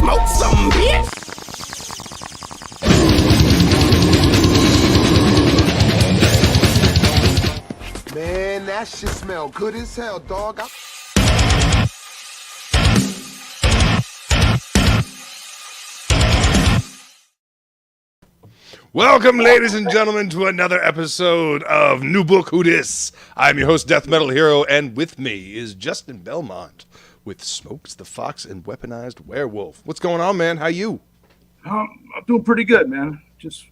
smoke some, bitch. Man, that shit smell good as hell, dog. Welcome, ladies and gentlemen, to another episode of New Book Who Dis. I'm your host, DeathMetalHero, and with me is Justin Belmont with Smokes the Fox and Weaponized Werewolf. What's going on, man? How you? I'm doing pretty good, man. Just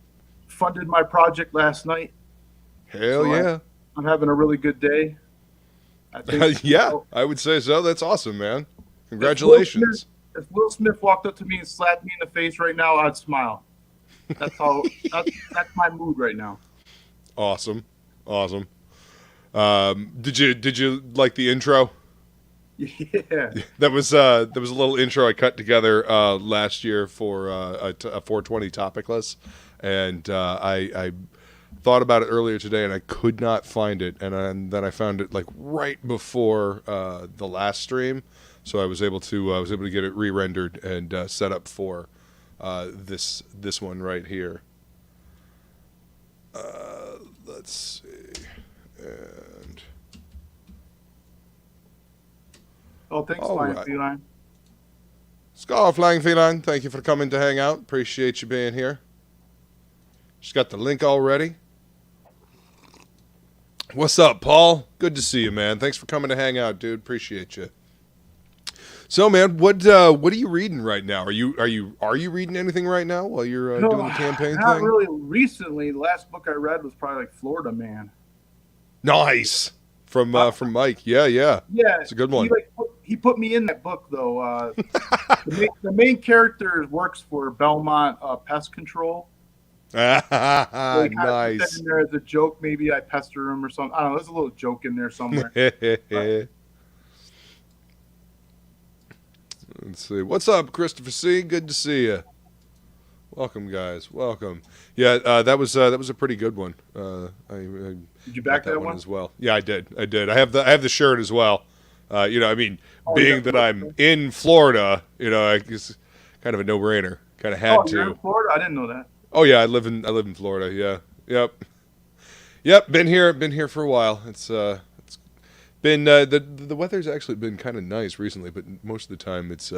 funded my project last night. Hell so yeah. I'm having a really good day. I think, yeah, I would say so. That's awesome, man. Congratulations. If Will Smith walked up to me and slapped me in the face right now, I'd smile. That's how. that's my mood right now. Awesome. Did you like the intro? Yeah. That was a little intro I cut together last year for a 420 topic list, and I thought about it earlier today, and I could not find it, and then I found it like right before the last stream, so I was able to get it re-rendered and set up for this one right here. Let's see, and thanks, Flying Feline. Skull Flying Feline, thank you for coming to hang out. Appreciate you being here. Just got the link already. What's up, Paul? Good to see you, man. Thanks for coming to hang out, dude. Appreciate you. So, man, what are you reading right now? Are you reading anything right now while you're doing the campaign not thing? Not really. Recently, the last book I read was probably like Florida Man. Nice. From Mike. Yeah. Yeah, it's a good one. He put me in that book though. The main character works for Belmont Pest Control. Nice. In there as a joke, maybe I pester him or something. I don't know. There's a little joke in there somewhere. Let's see. What's up, Christopher C? Good to see you. Welcome, guys. Welcome. Yeah, that was a pretty good one. Did you back that one as well? Yeah, I did. I have the shirt as well. Being that I'm in Florida, it's kind of a no-brainer. Kind of had to. You're in Florida? I didn't know that. Oh yeah, I live in Florida. Yeah. Yep. Been here for a while. It's been the weather's actually been kind of nice recently, but most of the time it's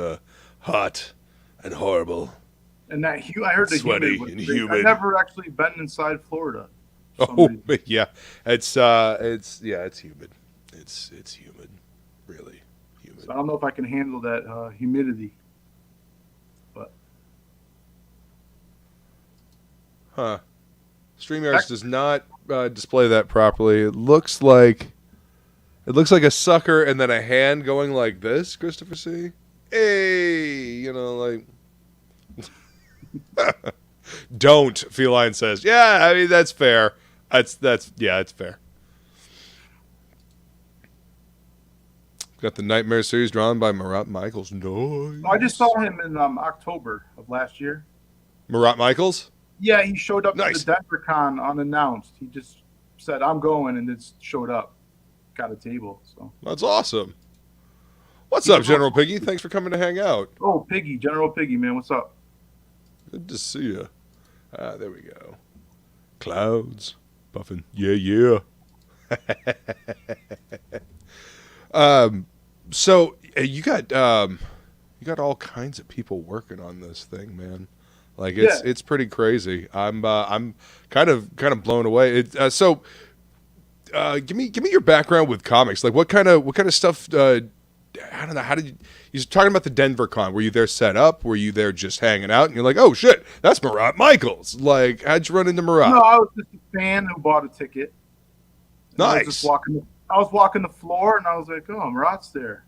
hot and horrible. And that I heard the sweaty and humid. I've never actually been inside Florida. Oh yeah, it's humid. It's humid, really humid. So I don't know if I can handle that humidity. But StreamYards does not display that properly. It looks like a sucker and then a hand going like this, Christopher C. Hey, like. Don't, Feline says. Yeah, I mean, that's fair. It's fair. Got the Nightmare series drawn by Murat Michaels. Nice. I just saw him in October of last year. Murat Michaels? Yeah, he showed up nice. to the Denver Con unannounced. He just said, I'm going, and it showed up. Got a table. So that's awesome. What's up, General Piggy? Thanks for coming to hang out. Oh, Piggy, General Piggy, man. What's up? Good to see you. There we go. Clouds. Buffing. Yeah. So you got all kinds of people working on this thing, man. Like it's pretty crazy. I'm kind of blown away. Give me your background with comics. Like what kind of stuff I don't know. How did you're talking about the Denver Con? Were you there set up? Were you there just hanging out? And you're like, oh shit, that's Murat Michaels. Like, how'd you run into Murat? No, I was just a fan who bought a ticket. Nice. I was walking the floor and I was like, oh, Murat's there.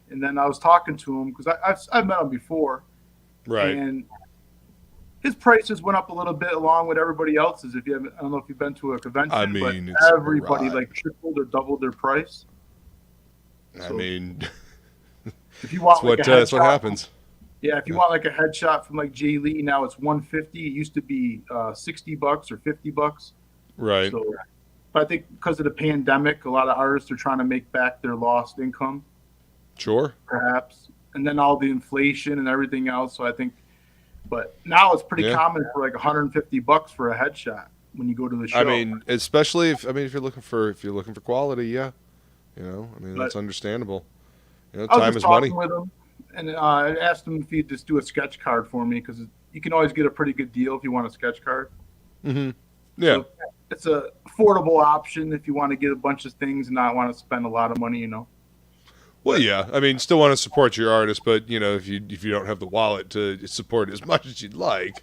And then I was talking to him because I've met him before. Right. And his prices went up a little bit along with everybody else's. I don't know if you've been to a convention, but everybody like tripled or doubled their price. I mean, if you want that's what happens. Yeah, if you want like a headshot from like Jay Lee, now it's $150. It used to be $60 or $50. Right. So, but I think because of the pandemic, a lot of artists are trying to make back their lost income. Sure. Perhaps. and then all the inflation and everything else. So I think, but now it's pretty common for like $150 for a headshot when you go to the show. I mean, especially if you're looking for quality, yeah. You know, I mean, that's understandable. You know, time is money. With him, and I asked him if he'd just do a sketch card for me, because you can always get a pretty good deal if you want a sketch card. Mm-hmm. Yeah. So it's a affordable option if you want to get a bunch of things and not want to spend a lot of money, you know. Well, yeah. I mean, still want to support your artist, but you know, if you don't have the wallet to support as much as you'd like,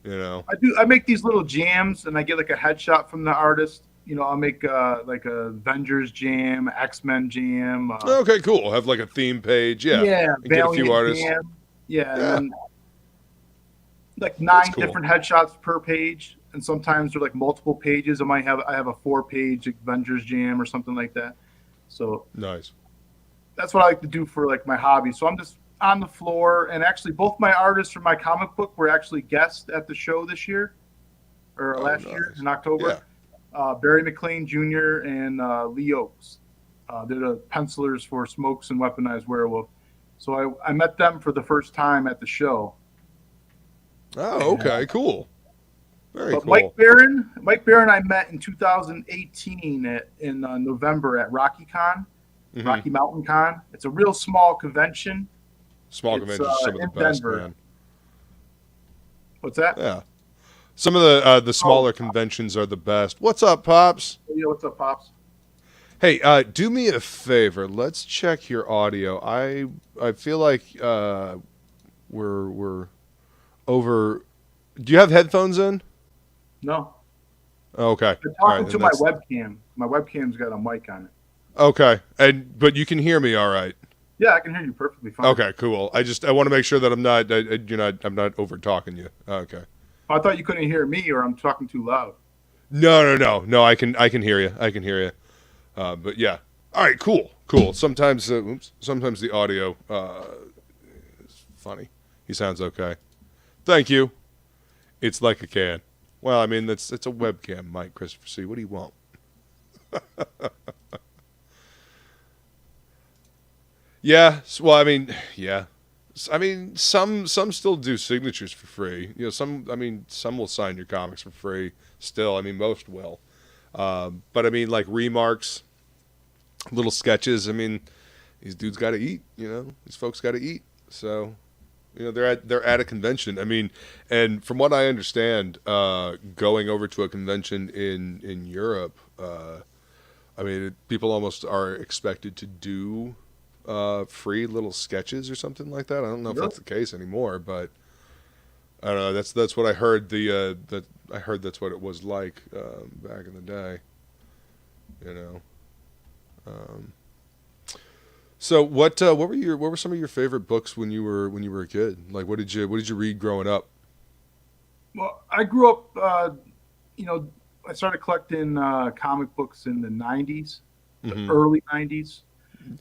you know. I make these little jams, and I get like a headshot from the artist. You know, I'll make like a Avengers jam, X-Men jam. Okay, cool. Have like a theme page, yeah. And get a few artists. Jam. Yeah. And then, like 9 different headshots per page, and sometimes they're like multiple pages. I have a 4-page Avengers jam or something like that. So nice. That's what I like to do for like my hobby. So I'm just on the floor, and actually both my artists from my comic book were actually guests at the show this year, or last year in October. Yeah. Barry McLean Jr. and Lee Oakes. They're the pencilers for Smokes and Weaponized Werewolf. So I met them for the first time at the show. Oh, okay, cool. Very cool. Mike Barron I met in 2018 in November at RockyCon, Rocky Mountain Con. It's a real small convention. Small conventions are some of the best, man. What's that? Yeah. Some of the smaller conventions are the best. What's up, Pops? Yeah, what's up, Pops? Hey, do me a favor. Let's check your audio. I feel like we're over. Do you have headphones in? No. Okay. I'm talking to my webcam. My webcam's got a mic on it. Okay, but you can hear me all right. Yeah, I can hear you perfectly fine. Okay, cool. I want to make sure that I'm not over talking you. Okay. I thought you couldn't hear me, or I'm talking too loud. No. I can hear you. I can hear you. But yeah. All right. Cool. Sometimes the audio is funny. He sounds okay. Thank you. It's like a can. Well, I mean, it's a webcam, Mike Christopher C. What do you want? Yeah. Well, I mean, yeah. I mean, some still do signatures for free. You know, some will sign your comics for free still. I mean, most will. But I mean, like remarks, little sketches. I mean, these dudes got to eat. You know, these folks got to eat. So, you know, they're at a convention. I mean, and from what I understand, going over to a convention in Europe, I mean, people almost are expected to do free little sketches or something like that. I don't know if that's the case anymore, but I don't know. That's what I heard. I heard that's what it was like back in the day. You know. So what were some of your favorite books when you were a kid? Like what did you read growing up? Well, I grew up. You know, I started collecting comic books in the '90s, the early '90s.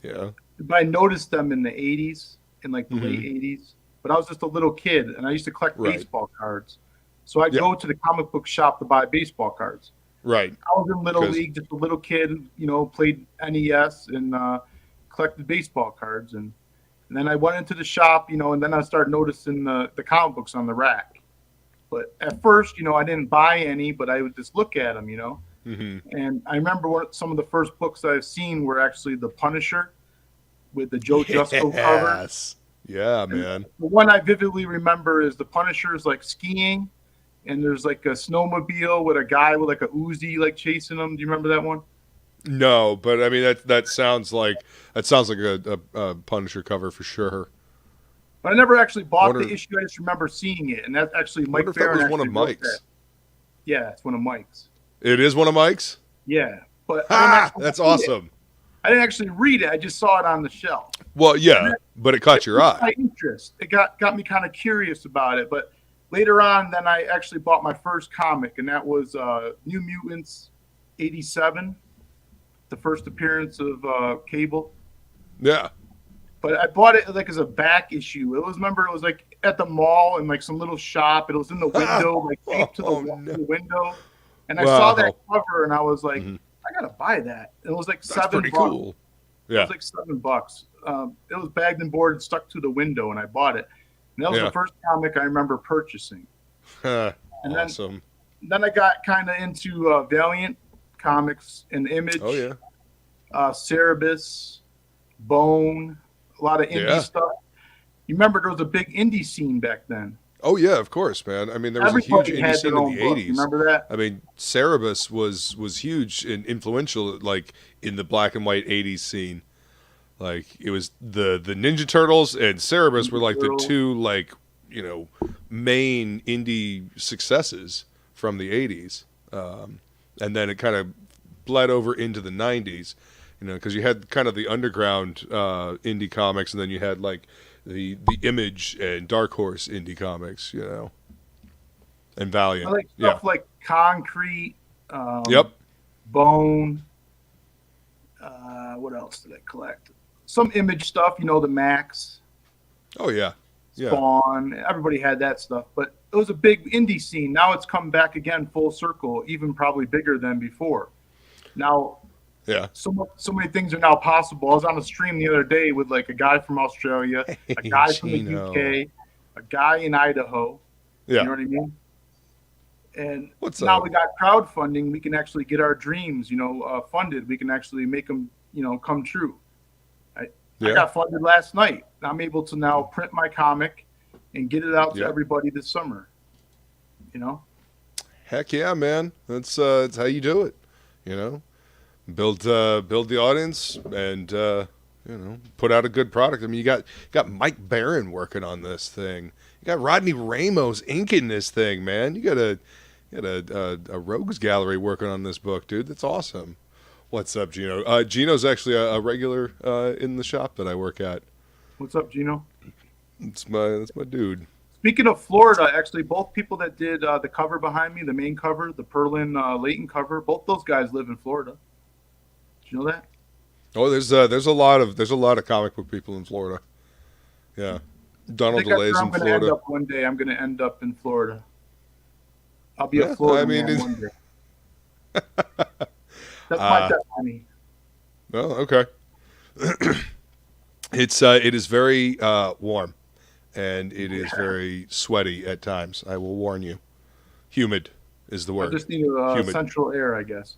Yeah. But I noticed them in the 80s, in like the late 80s. But I was just a little kid, and I used to collect baseball cards. So I'd go to the comic book shop to buy baseball cards. Right. I was in Little League, just a little kid, you know, played NES and collected baseball cards. And then I went into the shop, you know, and then I started noticing the comic books on the rack. But at first, you know, I didn't buy any, but I would just look at them, you know. And I remember some of the first books I've seen were actually The Punisher, with the Joe Jusko cover. Yeah, man. The one I vividly remember is the Punisher's like skiing, and there's like a snowmobile with a guy with like a Uzi like chasing him. Do you remember that one? No, but I mean that sounds like a Punisher cover for sure. But I never actually bought the issue. I just remember seeing it, and that's actually Mike Barron. That was one of Mike's. Yeah, it's one of Mike's. It is one of Mike's? Yeah, but that's awesome. I didn't actually read it. I just saw it on the shelf. Well, yeah, but it caught your eye. My interest. It got me kind of curious about it. But later on, then I actually bought my first comic, and that was New Mutants '87, the first appearance of Cable. Yeah. But I bought it like as a back issue. It was like at the mall in like some little shop. It was in the window, like taped to the window. And I saw that cover, and I was like, I gotta buy that. It was like $7. Pretty cool. Yeah, it was like $7. it was bagged and boarded, stuck to the window, and I bought it. And that was the first comic I remember purchasing. And awesome. Then I got kind of into Valiant comics and Image. Oh yeah. Cerebus, Bone, a lot of indie stuff. You remember there was a big indie scene back then. Oh yeah, of course, man. I mean, there was Everybody a huge had indie scene their in own the book. '80s. You remember that? I mean, Cerebus was huge and influential, like in the black and white '80s scene. Like it was the Ninja Turtles and Cerebus were like the two main indie successes from the '80s, and then it kind of bled over into the '90s. Because you had kind of the underground indie comics, and then you had like the Image and Dark Horse indie comics, and Valiant. I like stuff like Concrete, yep, Bone. What else did I collect? Some Image stuff, the Max. Oh yeah, Spawn. Everybody had that stuff, but it was a big indie scene. Now it's come back again full circle, even probably bigger than before. Now. Yeah. So many things are now possible. I was on a stream the other day with like a guy from Australia, a guy from the UK, a guy in Idaho. Yeah. You know what I mean? And now we got crowdfunding. We can actually get our dreams, funded. We can actually make them, come true. I got funded last night. I'm able to now print my comic and get it out to everybody this summer. Heck yeah, man. That's how you do it. Build the audience and put out a good product. I mean, you got Mike Barron working on this thing. You got Rodney Ramos inking this thing, man. You got a rogues gallery working on this book, dude. That's awesome. What's up, Gino? Gino's actually a regular in the shop that I work at. What's up, Gino? That's my dude. Speaking of Florida, actually, both people that did the cover behind me, the main cover, the Perlin Leighton cover, both those guys live in Florida. You know that? Oh, there's a lot of comic book people in Florida. Yeah, Donald DeLay's in Florida. End up one day. I'm going to end up in Florida. I'll be a Florida man one day. That's my destiny. Well, okay. It is very warm, and it is very sweaty at times. I will warn you. Humid is the word. I just need central air, I guess.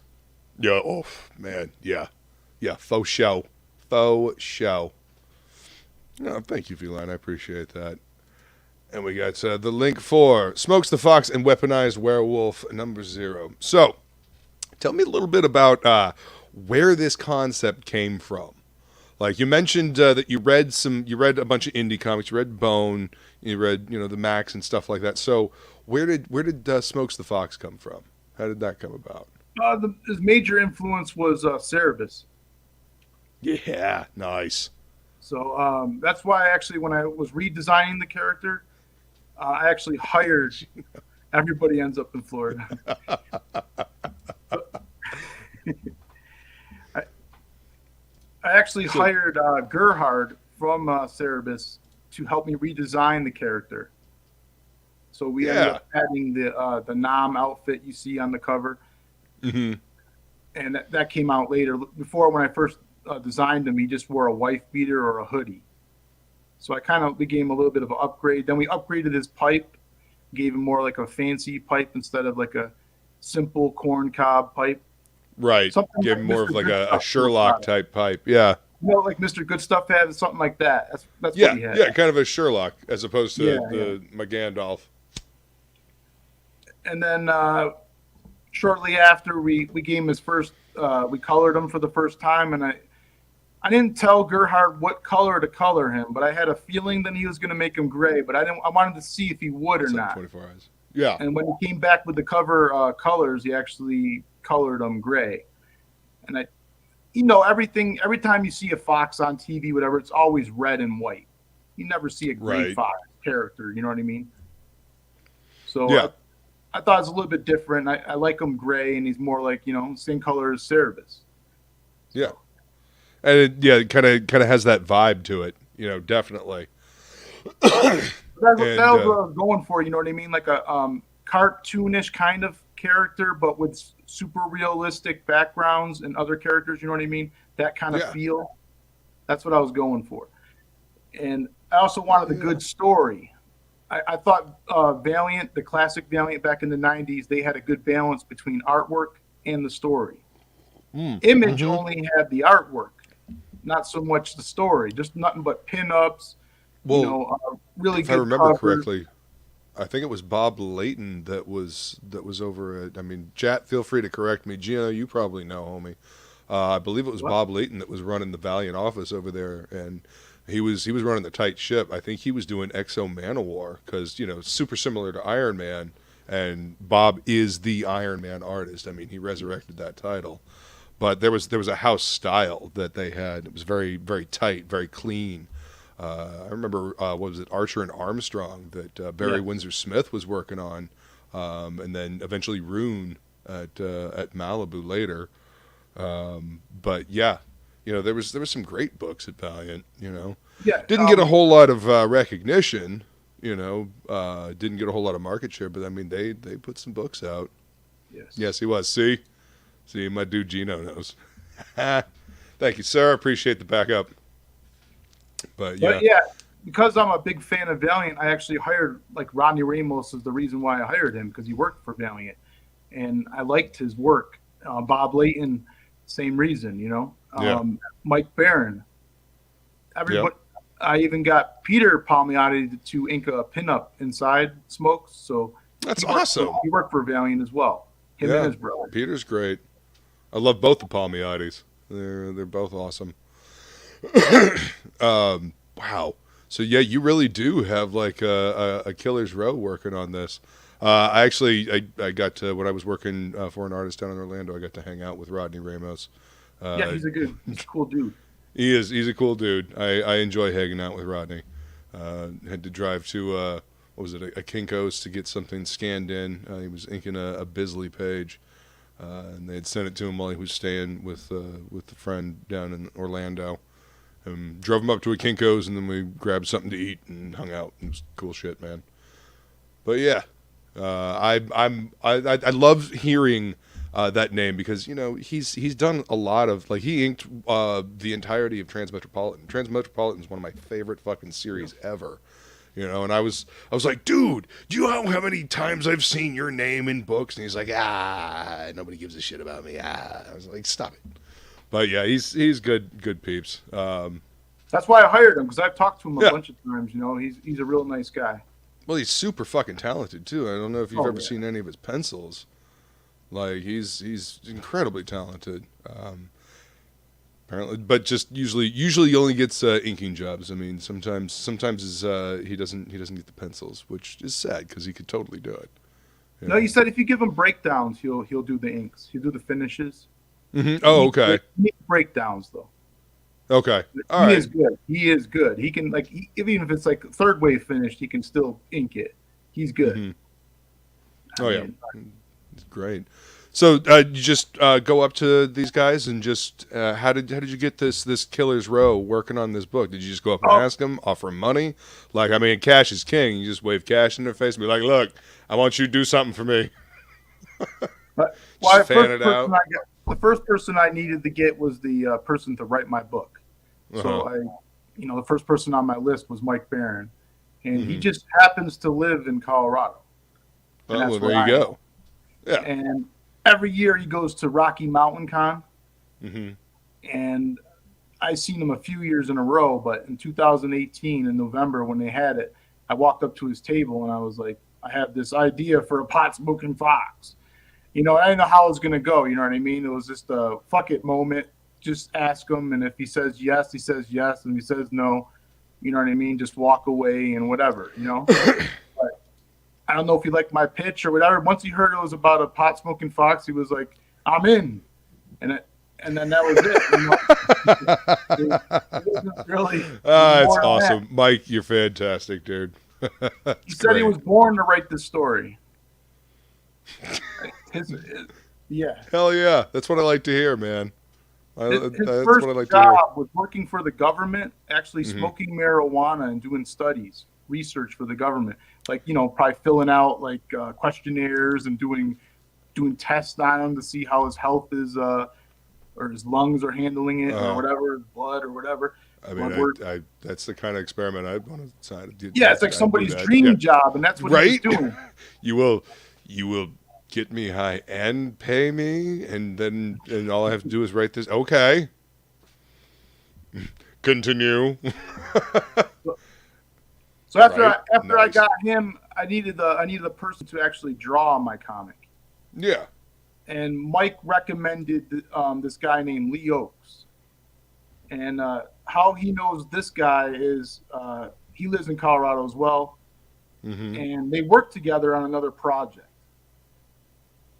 Yeah. Oh man. Yeah. Faux show. No, thank you, Feline. I appreciate that. And we got the link for Smokes the Fox and Weaponized Werewolf #0. So, tell me a little bit about where this concept came from. Like you mentioned that you read a bunch of indie comics. You read Bone. You read the Max and stuff like that. So, where did Smokes the Fox come from? How did that come about? His major influence was Cerebus. Yeah, nice. So that's why actually when I was redesigning the character, I actually hired. Everybody ends up in Florida. I actually hired Gerhard from Cerebus to help me redesign the character. So we ended up adding the Nam outfit you see on the cover. Mm-hmm. And that came out later. Before, when I first designed him, he just wore a wife beater or a hoodie. So we gave him a little bit of an upgrade. Then we upgraded his pipe, gave him more like a fancy pipe instead of like a simple corn cob pipe. Right. Give him more of like a Sherlock type pipe. Yeah. Like Mr. Good Stuff had, something like that. That's what he had. Yeah, kind of a Sherlock as opposed to my Gandalf. And then shortly after we gave him his first, we colored him for the first time, and I didn't tell Gerhard what color to color him, but I had a feeling that he was going to make him gray, but I wanted to see if he would or not. 24 hours. Yeah. And when he came back with the cover colors, he actually colored them gray. And every time you see a fox on TV, whatever, it's always red and white. You never see a gray fox character, you know what I mean? So yeah. I thought it was a little bit different. I like him gray, and he's more like, same color as Cerebus. Yeah. And it kind of has that vibe to it, definitely. That's what I was going for, you know what I mean? Like a cartoonish kind of character, but with super realistic backgrounds and other characters, you know what I mean? That kind of feel. That's what I was going for. And I also wanted a good story. I thought Valiant, the classic Valiant back in the 90s, they had a good balance between artwork and the story. Image only had the artwork, not so much the story, just nothing but pinups, Well, really if good I remember covers. correctly, I think it was Bob Layton that was over at. I mean, chat. Feel free to correct me, Gino. You probably know, homie. I believe it was What? Bob Layton that was running the Valiant office over there, and he was running the tight ship. I think he was doing Exo Manowar because super similar to Iron Man, and Bob is the Iron Man artist. I mean, he resurrected that title, but there was a house style that they had. It was very very tight, very clean. I remember what was it, Archer and Armstrong that Barry Windsor Smith was working on, and then eventually Rune at Malibu later. But yeah, there was some great books at Valiant. Didn't get a whole lot of recognition. Didn't get a whole lot of market share, but I mean they put some books out. Yes, he was. See, my dude Gino knows. Thank you, sir. Appreciate the backup. But yeah, because I'm a big fan of Valiant, I actually hired Rodney Ramos is the reason why I hired him, because he worked for Valiant, and I liked his work. Bob Layton, same reason, Mike Barron. Everybody. Yep. I even got Peter Palmiotti to ink a pinup inside Smokes, so that's awesome. He worked for Valiant as well. Him and his brother. Peter's great. I love both the Palmiottis. They're both awesome. Wow. So yeah, you really do have a killer's row working on this. I got to, when I was working for an artist down in Orlando, I got to hang out with Rodney Ramos. He's a cool dude. He's a cool dude. I enjoy hanging out with Rodney. Had to drive to what was it, a Kinko's to get something scanned in. He was inking a Bisley page, and they had sent it to him while he was staying with a friend down in Orlando. Drove him up to a Kinko's, and then we grabbed something to eat and hung out. It was cool shit, man. But yeah, I love hearing that name because he's done a lot of he inked the entirety of Transmetropolitan. Transmetropolitan is one of my favorite fucking series ever. And I was like, dude, do you know how many times I've seen your name in books? And he's like, nobody gives a shit about me. I was like, stop it. But yeah, he's good peeps. That's why I hired him, because I've talked to him a bunch of times. He's a real nice guy. Well, he's super fucking talented too. I don't know if you've ever seen any of his pencils. He's incredibly talented. Apparently, but just usually he only gets inking jobs. I mean, sometimes he doesn't get the pencils, which is sad because he could totally do it. No, he said if you give him breakdowns, he'll do the inks. He'll do the finishes. Mm-hmm. Oh, okay. He needs breakdowns though. Okay. All right. He is good. He can even if it's third wave finished, he can still ink it. He's good. Mm-hmm. Yeah, it's great. So you just go up to these guys and just how did you get this killer's row working on this book? Did you just go up and ask them, offer them money? Cash is king. You just wave cash in their face and be like, look, I want you to do something for me. The first person I needed to get was the person to write my book. So the first person on my list was Mike Barron, and he just happens to live in Colorado. Well, there you go. Yeah. And every year he goes to Rocky Mountain Con, and I seen him a few years in a row. But in 2018, in November, when they had it, I walked up to his table and I was like, I have this idea for a pot-smoking fox. I didn't know how it was going to go. You know what I mean? It was just a fuck it moment. Just ask him. And if he says yes, he says yes. And if he says no, you know what I mean? Just walk away and whatever, But I don't know if he liked my pitch or whatever. Once he heard it was about a pot smoking fox, he was like, I'm in. And then that was it. It wasn't really. It's awesome. Mike, you're fantastic, dude. He said he was born to write this story. Yeah. Hell yeah. That's what I like to hear, man. His first job was working for the government, actually smoking marijuana and doing studies, research for the government. Probably filling out questionnaires and doing tests on him to see how his health is or his lungs are handling it, or Uh, whatever, blood or whatever. I Blood mean, work. I that's the kind of experiment I'd want to sign. Yeah, it's like I'd do somebody's that. Yeah. dream job, and that's what he was Right? doing. You will get me high and pay me, and all I have to do is write this. Okay. Continue. So after Right? I Nice. got him, I needed a person to actually draw my comic, Yeah. and Mike recommended this guy named Lee Oaks. And how he knows this guy is he lives in Colorado as well, Mm-hmm. and they worked together on another project.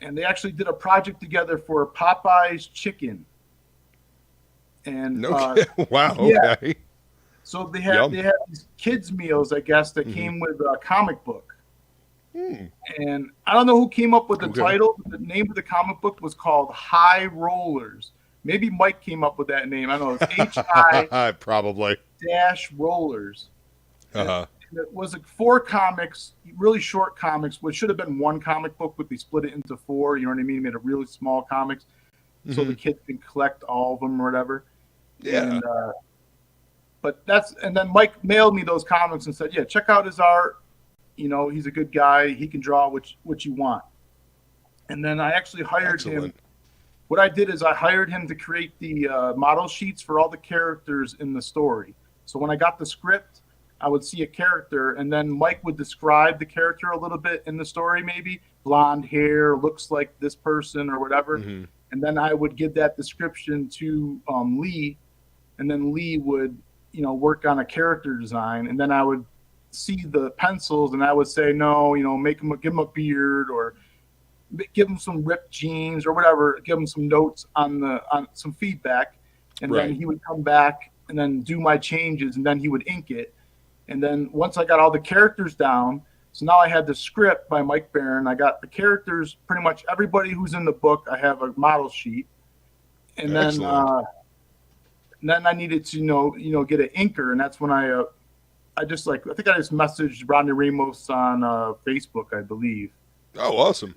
And they actually did a project together for Popeye's Chicken. And No. Wow. yeah, Okay. so Yum. they had these kids meals, I guess, that Mm-hmm. came with a comic book. Hmm. And I don't know who came up with the Okay. title. But the name of the comic book was called High Rollers. Maybe Mike came up with that name. I don't know. It's HI Probably. Rollers. Uh-huh. And it was like 4 comics, really short comics, which should have been 1 comic book, but they split it into 4. You know what I mean? Made a really small comics, so the kids can collect all of them or whatever. Yeah. And, and then Mike mailed me those comics and said, "Yeah, check out his art. You know, he's a good guy. He can draw what you want." And then I actually hired him. Excellent. What I did is I hired him to create the model sheets for all the characters in the story. So when I got the script, I would see a character, and then Mike would describe the character a little bit in the story, maybe blonde hair, looks like this person or whatever. Mm-hmm. And then I would give that description to Lee, and then Lee would, work on a character design, and then I would see the pencils, and I would say, no, give him a beard, or give him some ripped jeans or whatever, give him some notes on some feedback, and Right. then he would come back and then do my changes, and then he would ink it. And then once I got all the characters down, so now I had the script by Mike Barron. I got the characters, pretty much everybody who's in the book. I have a model sheet, and Excellent. then I needed to get an inker, and that's when I just I think I just messaged Rodney Ramos on Facebook, I believe. Oh, awesome.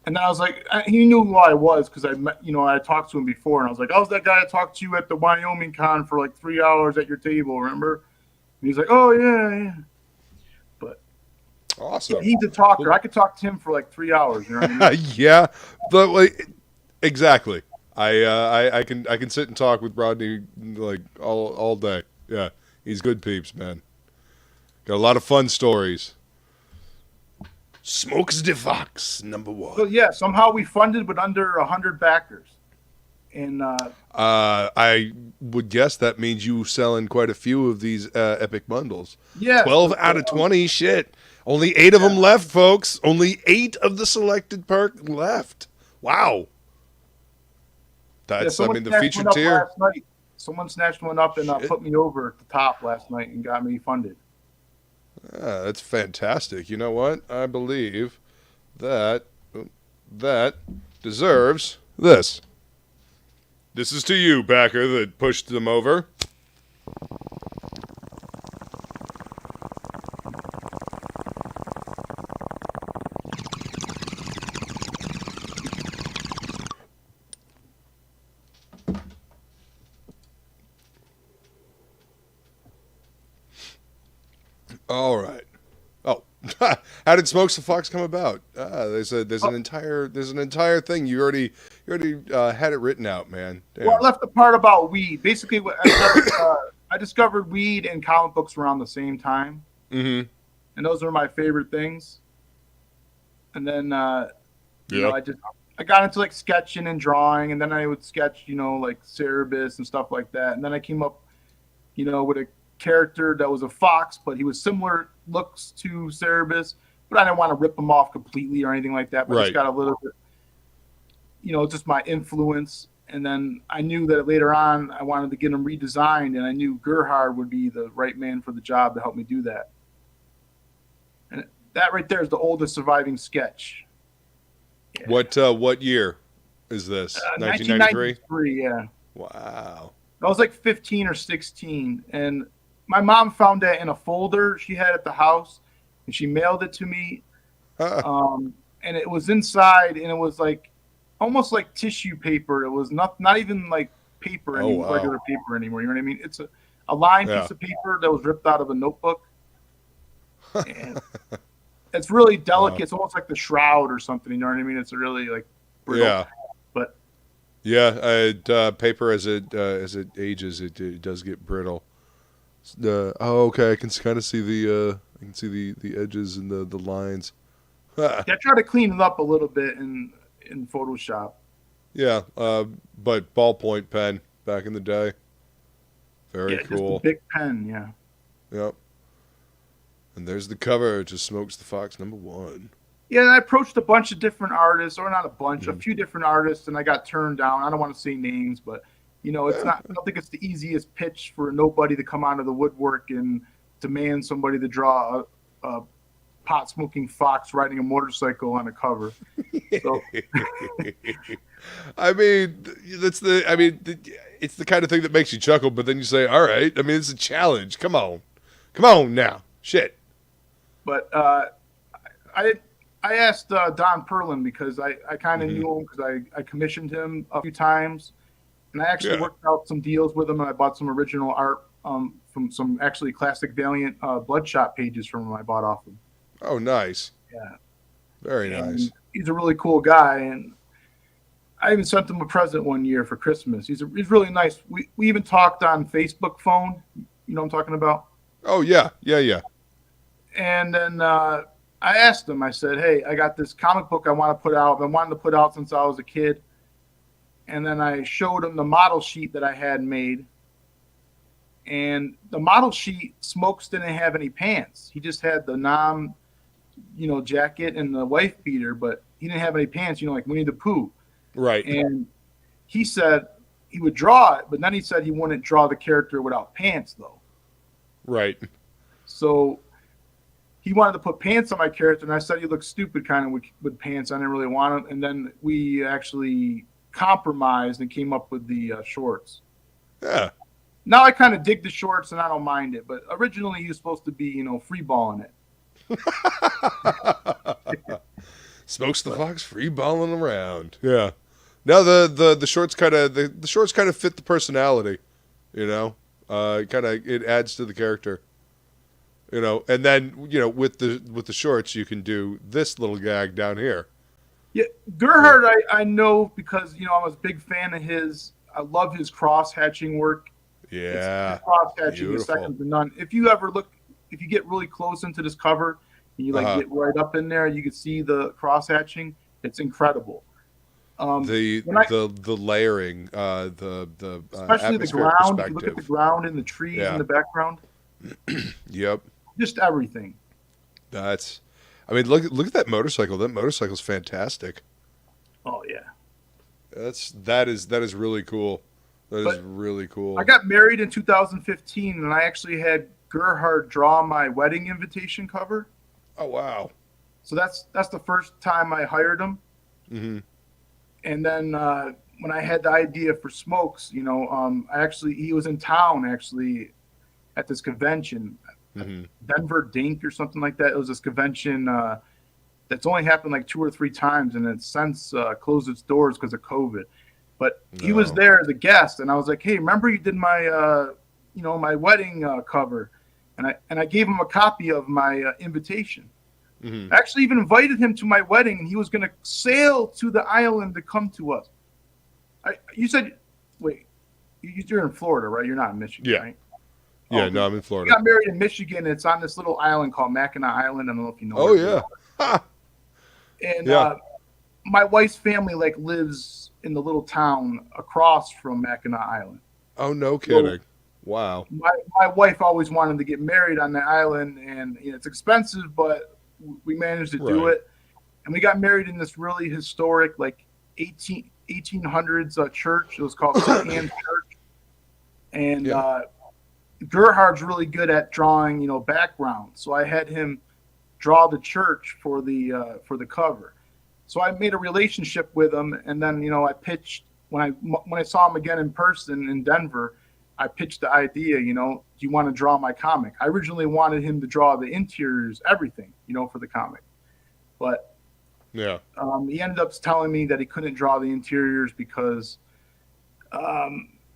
And then I was like, he knew who I was because I talked to him before, and I was like, I was that guy I talked to you at the Wyoming con for like 3 hours at your table, remember? And he's like, oh yeah. But Awesome. he's a talker. I could talk to him for like 3 hours. You know what I mean? Yeah, but exactly. I can sit and talk with Rodney like all day. Yeah, he's good peeps, man. Got a lot of fun stories. Smokes the Fox, #1. So yeah, somehow we funded with under 100 backers, and I would guess that means you selling quite a few of these epic bundles. yeah, 12 out of 20. Shit. Only 8 of them left, folks. Only 8 of the selected perk left. Wow. That's, someone the snatched featured one up tier. last night. Someone snatched one up and put me over at the top last night and got me funded. That's fantastic. You know what? I believe that deserves this. This is to you, backer, that pushed them over. All right. Oh, how did Smokes the Fox come about? There's an entire thing. You already had it written out, man. Damn. Well, I left the part about weed. Basically, I discovered weed and comic books around the same time, Mm-hmm. and those are my favorite things. And then, I got into like sketching and drawing, and then I would sketch, like Cerebus and stuff like that. And then I came up, with a character that was a fox, but he was similar looks to Cerebus, but I didn't want to rip him off completely or anything like that. But I just got a little bit, just my influence. And then I knew that later on I wanted to get him redesigned, and I knew Gerhard would be the right man for the job to help me do that. And that right there is the oldest surviving sketch. Yeah. What year is this? 1993. Yeah. Wow. I was like 15 or 16, and my mom found that in a folder she had at the house, and she mailed it to me. And it was inside, and it was like almost like tissue paper. It was not even like paper Oh, wow. regular paper anymore. You know what I mean? It's a lined Yeah. piece of paper that was ripped out of a notebook. And it's really delicate. Wow. It's almost like the shroud or something. You know what I mean? It's a really like brittle. Yeah. But Yeah. Paper as it ages, it does get brittle. Okay. I can kind of see the edges and the lines. yeah, I try to clean it up a little bit in Photoshop. Yeah. But ballpoint pen back in the day. Very Yeah, cool. just a big pen. Yeah. Yep. And there's the cover to Smokes the Fox #1. Yeah, and I approached a bunch of different artists, or not a bunch, a few different artists, and I got turned down. I don't want to say names, but it's not. I don't think it's the easiest pitch for nobody to come out of the woodwork and demand somebody to draw a pot smoking fox riding a motorcycle on a cover. So, I mean, it's the kind of thing that makes you chuckle, but then you say, all right, I mean, it's a challenge. Come on now. Shit. but I asked Don Perlin because I kind of knew him because I commissioned him a few times, and I actually worked out some deals with him, and I bought some original art from some actually classic Valiant Bloodshot pages from him I bought off him. Oh, nice. Yeah. Very nice. He's a really cool guy, and I even sent him a present one year for Christmas. He's really nice. We even talked on Facebook phone. You know what I'm talking about? Oh, yeah. And then I asked him, I said, hey, I got this comic book I want to put out. I've been wanting to put out since I was a kid. And then I showed him the model sheet that I had made. And the model sheet, Smokes didn't have any pants. He just had the jacket and the wife beater, but he didn't have any pants, like Winnie the Pooh. Right. And he said he would draw it, but then he said he wouldn't draw the character without pants, though. Right. So he wanted to put pants on my character, and I said he looked stupid kind of with pants. I didn't really want him. And then we actually compromised and came up with the shorts. Yeah. Now I kind of dig the shorts, and I don't mind it. But originally he was supposed to be, free balling it. Smokes the Fox free balling around. Yeah. Now the shorts kind of the shorts kind of fit the personality, it adds to the character. And then with the shorts you can do this little gag down here. Yeah, Gerhard I know because I was a big fan of his. I love his cross hatching work. Yeah, cross hatching is second to none. If you get really close into this cover and you get right up in there, you can see the cross hatching. It's incredible. The layering, the especially the ground. You look at the ground and the trees in the background. Yep. Just everything. Look at that motorcycle. That motorcycle's fantastic. Oh yeah. That is really cool. That is really cool. I got married in 2015, and I actually had Gerhard draw my wedding invitation cover. Oh wow! So that's the first time I hired him. Mm-hmm. And then when I had the idea for Smokes, he was in town actually at this convention, Denver Dink or something like that. It was this convention that's only happened like 2 or 3 times, and it's since closed its doors because of COVID. But he was there as a guest, and I was like, "Hey, remember you did my, my wedding cover?" And I gave him a copy of my invitation. I actually even invited him to my wedding, and he was going to sail to the island to come to us. You said, wait, you're in Florida, right? You're not in Michigan, right? Yeah, no, I'm in Florida. We got married in Michigan. It's on this little island called Mackinac Island. I don't know if you know. Oh, yeah. And my wife's family lives in the little town across from Mackinac Island. Oh, no kidding. So, wow. My wife always wanted to get married on the island, and it's expensive, but we managed to do it. And we got married in this really historic 1800s church. It was called St. Anne's Church. And Gerhard's really good at drawing background, so I had him draw the church for the cover. So I made a relationship with him, and then I pitched when I saw him again in person in Denver. I pitched the idea, do you want to draw my comic? I originally wanted him to draw the interiors, everything, for the comic. But Yeah. He ended up telling me that he couldn't draw the interiors because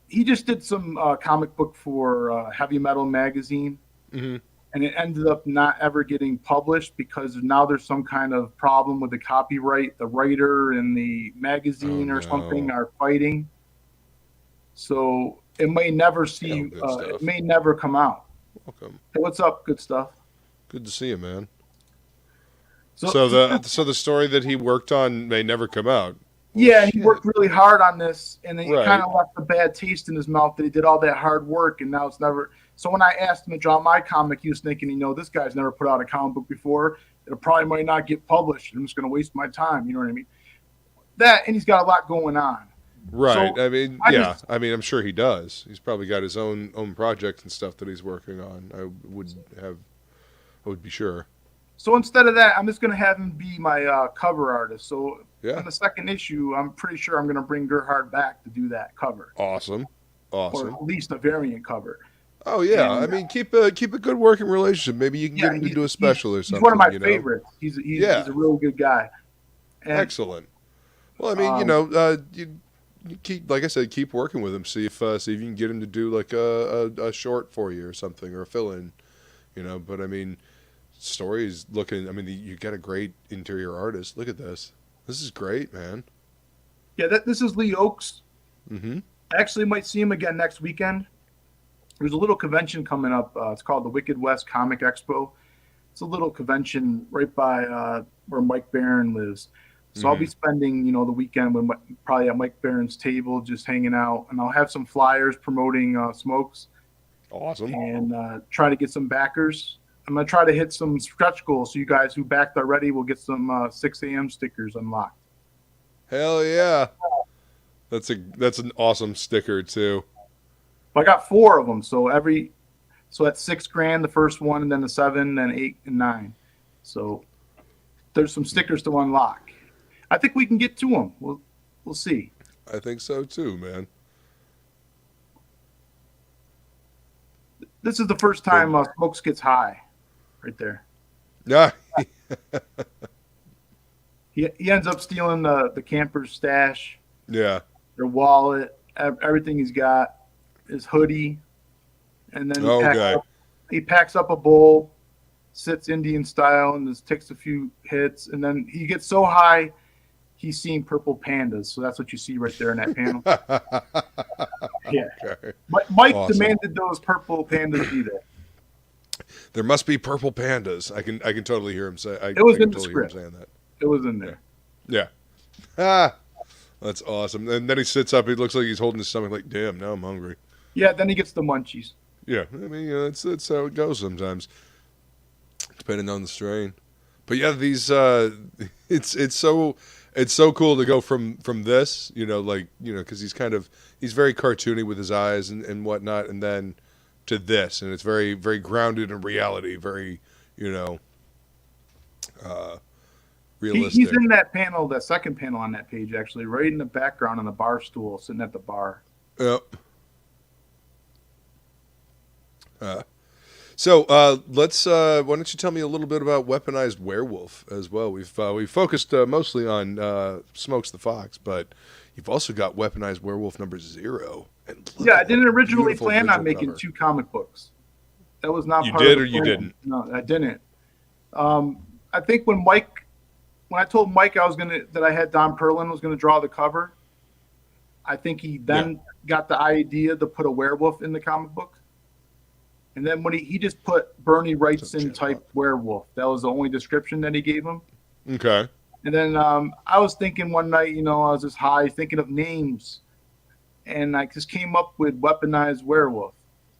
he just did some comic book for Heavy Metal magazine, Mm-hmm. and it ended up not ever getting published because now there's some kind of problem with the copyright. The writer and the Oh magazine or something no. are fighting, so it may never Hell, see. good It stuff. may never come out. Welcome. Hey, what's up? Good stuff. Good to see you, man. So So the story that he worked on may never come out. Well, yeah, and he shit. worked really hard on this, and then it kind Right. of left a bad taste in his mouth that he did all that hard work, and now it's never. So when I asked him to draw my comic, he was thinking, this guy's never put out a comic book before. It probably might not get published. I'm just going to waste my time. You know what I mean? That, and he's got a lot going on. Right. So I mean, I yeah. just- I mean, I'm sure he does. He's probably got his own projects and stuff that he's working on. I would be sure. So instead of that, I'm just going to have him be my cover artist. So Yeah. in the second issue, I'm pretty sure I'm going to bring Gerhard back to do that cover, Awesome. or Awesome. at least a variant cover. Oh yeah. And, I mean, keep a good working relationship. Maybe you can get him to do a special or something. He's one of my you know? favorites. He's Yeah. a real good guy. And, Excellent. Well, I mean, you keep, like I said, keep working with him. See if you can get him to do like a short for you or something, or a fill-in. But I mean, story's looking. I mean, you got a great interior artist. Look at this. This is great, man. Yeah, this is Lee Oakes. Mm-hmm. I actually might see him again next weekend. There's a little convention coming up. It's called the Wicked West Comic Expo. It's a little convention right by where Mike Barron lives. So I'll be spending, the weekend probably at Mike Barron's table, just hanging out, and I'll have some flyers promoting Smokes Awesome. and try to get some backers. I'm gonna try to hit some stretch goals, so you guys who backed already will get some 6 a.m. stickers unlocked. Hell yeah. That's an awesome sticker too. But I got 4 of them, so that's $6,000 the first one, and then the 7, then 8 and 9. So there's some stickers to unlock. I think we can get to them. We'll see. I think so too, man. This is the first time Smokes gets high, right there. Yeah. He ends up stealing the camper's stash, Yeah. their wallet, everything he's got, his hoodie, and then he packs up a bowl, sits Indian style, and just takes a few hits, and then he gets so high he's seeing purple pandas. So that's what you see right there in that panel. Yeah. Okay. Mike Awesome. demanded those purple pandas be there. There must be purple pandas. I can totally hear him say. It was I can in the totally hear him script. saying that. It was in there. Yeah. Ah, that's awesome. And then he sits up. He looks like he's holding his stomach. Like, damn, now I'm hungry. Yeah, then he gets the munchies. Yeah. I mean, that's how it goes sometimes, depending on the strain. But yeah, these it's so cool to go from this, because he's very cartoony with his eyes and whatnot, and then to this, and it's very, very grounded in reality, very, realistic. He's in that panel, that second panel on that page, actually, right in the background on the bar stool, sitting at the bar. Yep. So let's. Why don't you tell me a little bit about Weaponized Werewolf as well? We've focused mostly on Smokes the Fox, but you've also got Weaponized Werewolf number 0. And Yeah, I didn't originally beautiful plan on visual making cover. 2 comic books. That was not You part did of the or you plan. didn't? No, I didn't. I think when I told Mike that I had Don Perlin was gonna draw the cover, I think he then got the idea to put a werewolf in the comic book. And then when he just put Bernie Wrightson type werewolf. That was the only description that he gave him. Okay. And then I was thinking one night, I was just high thinking of names, and I just came up with Weaponized Werewolf.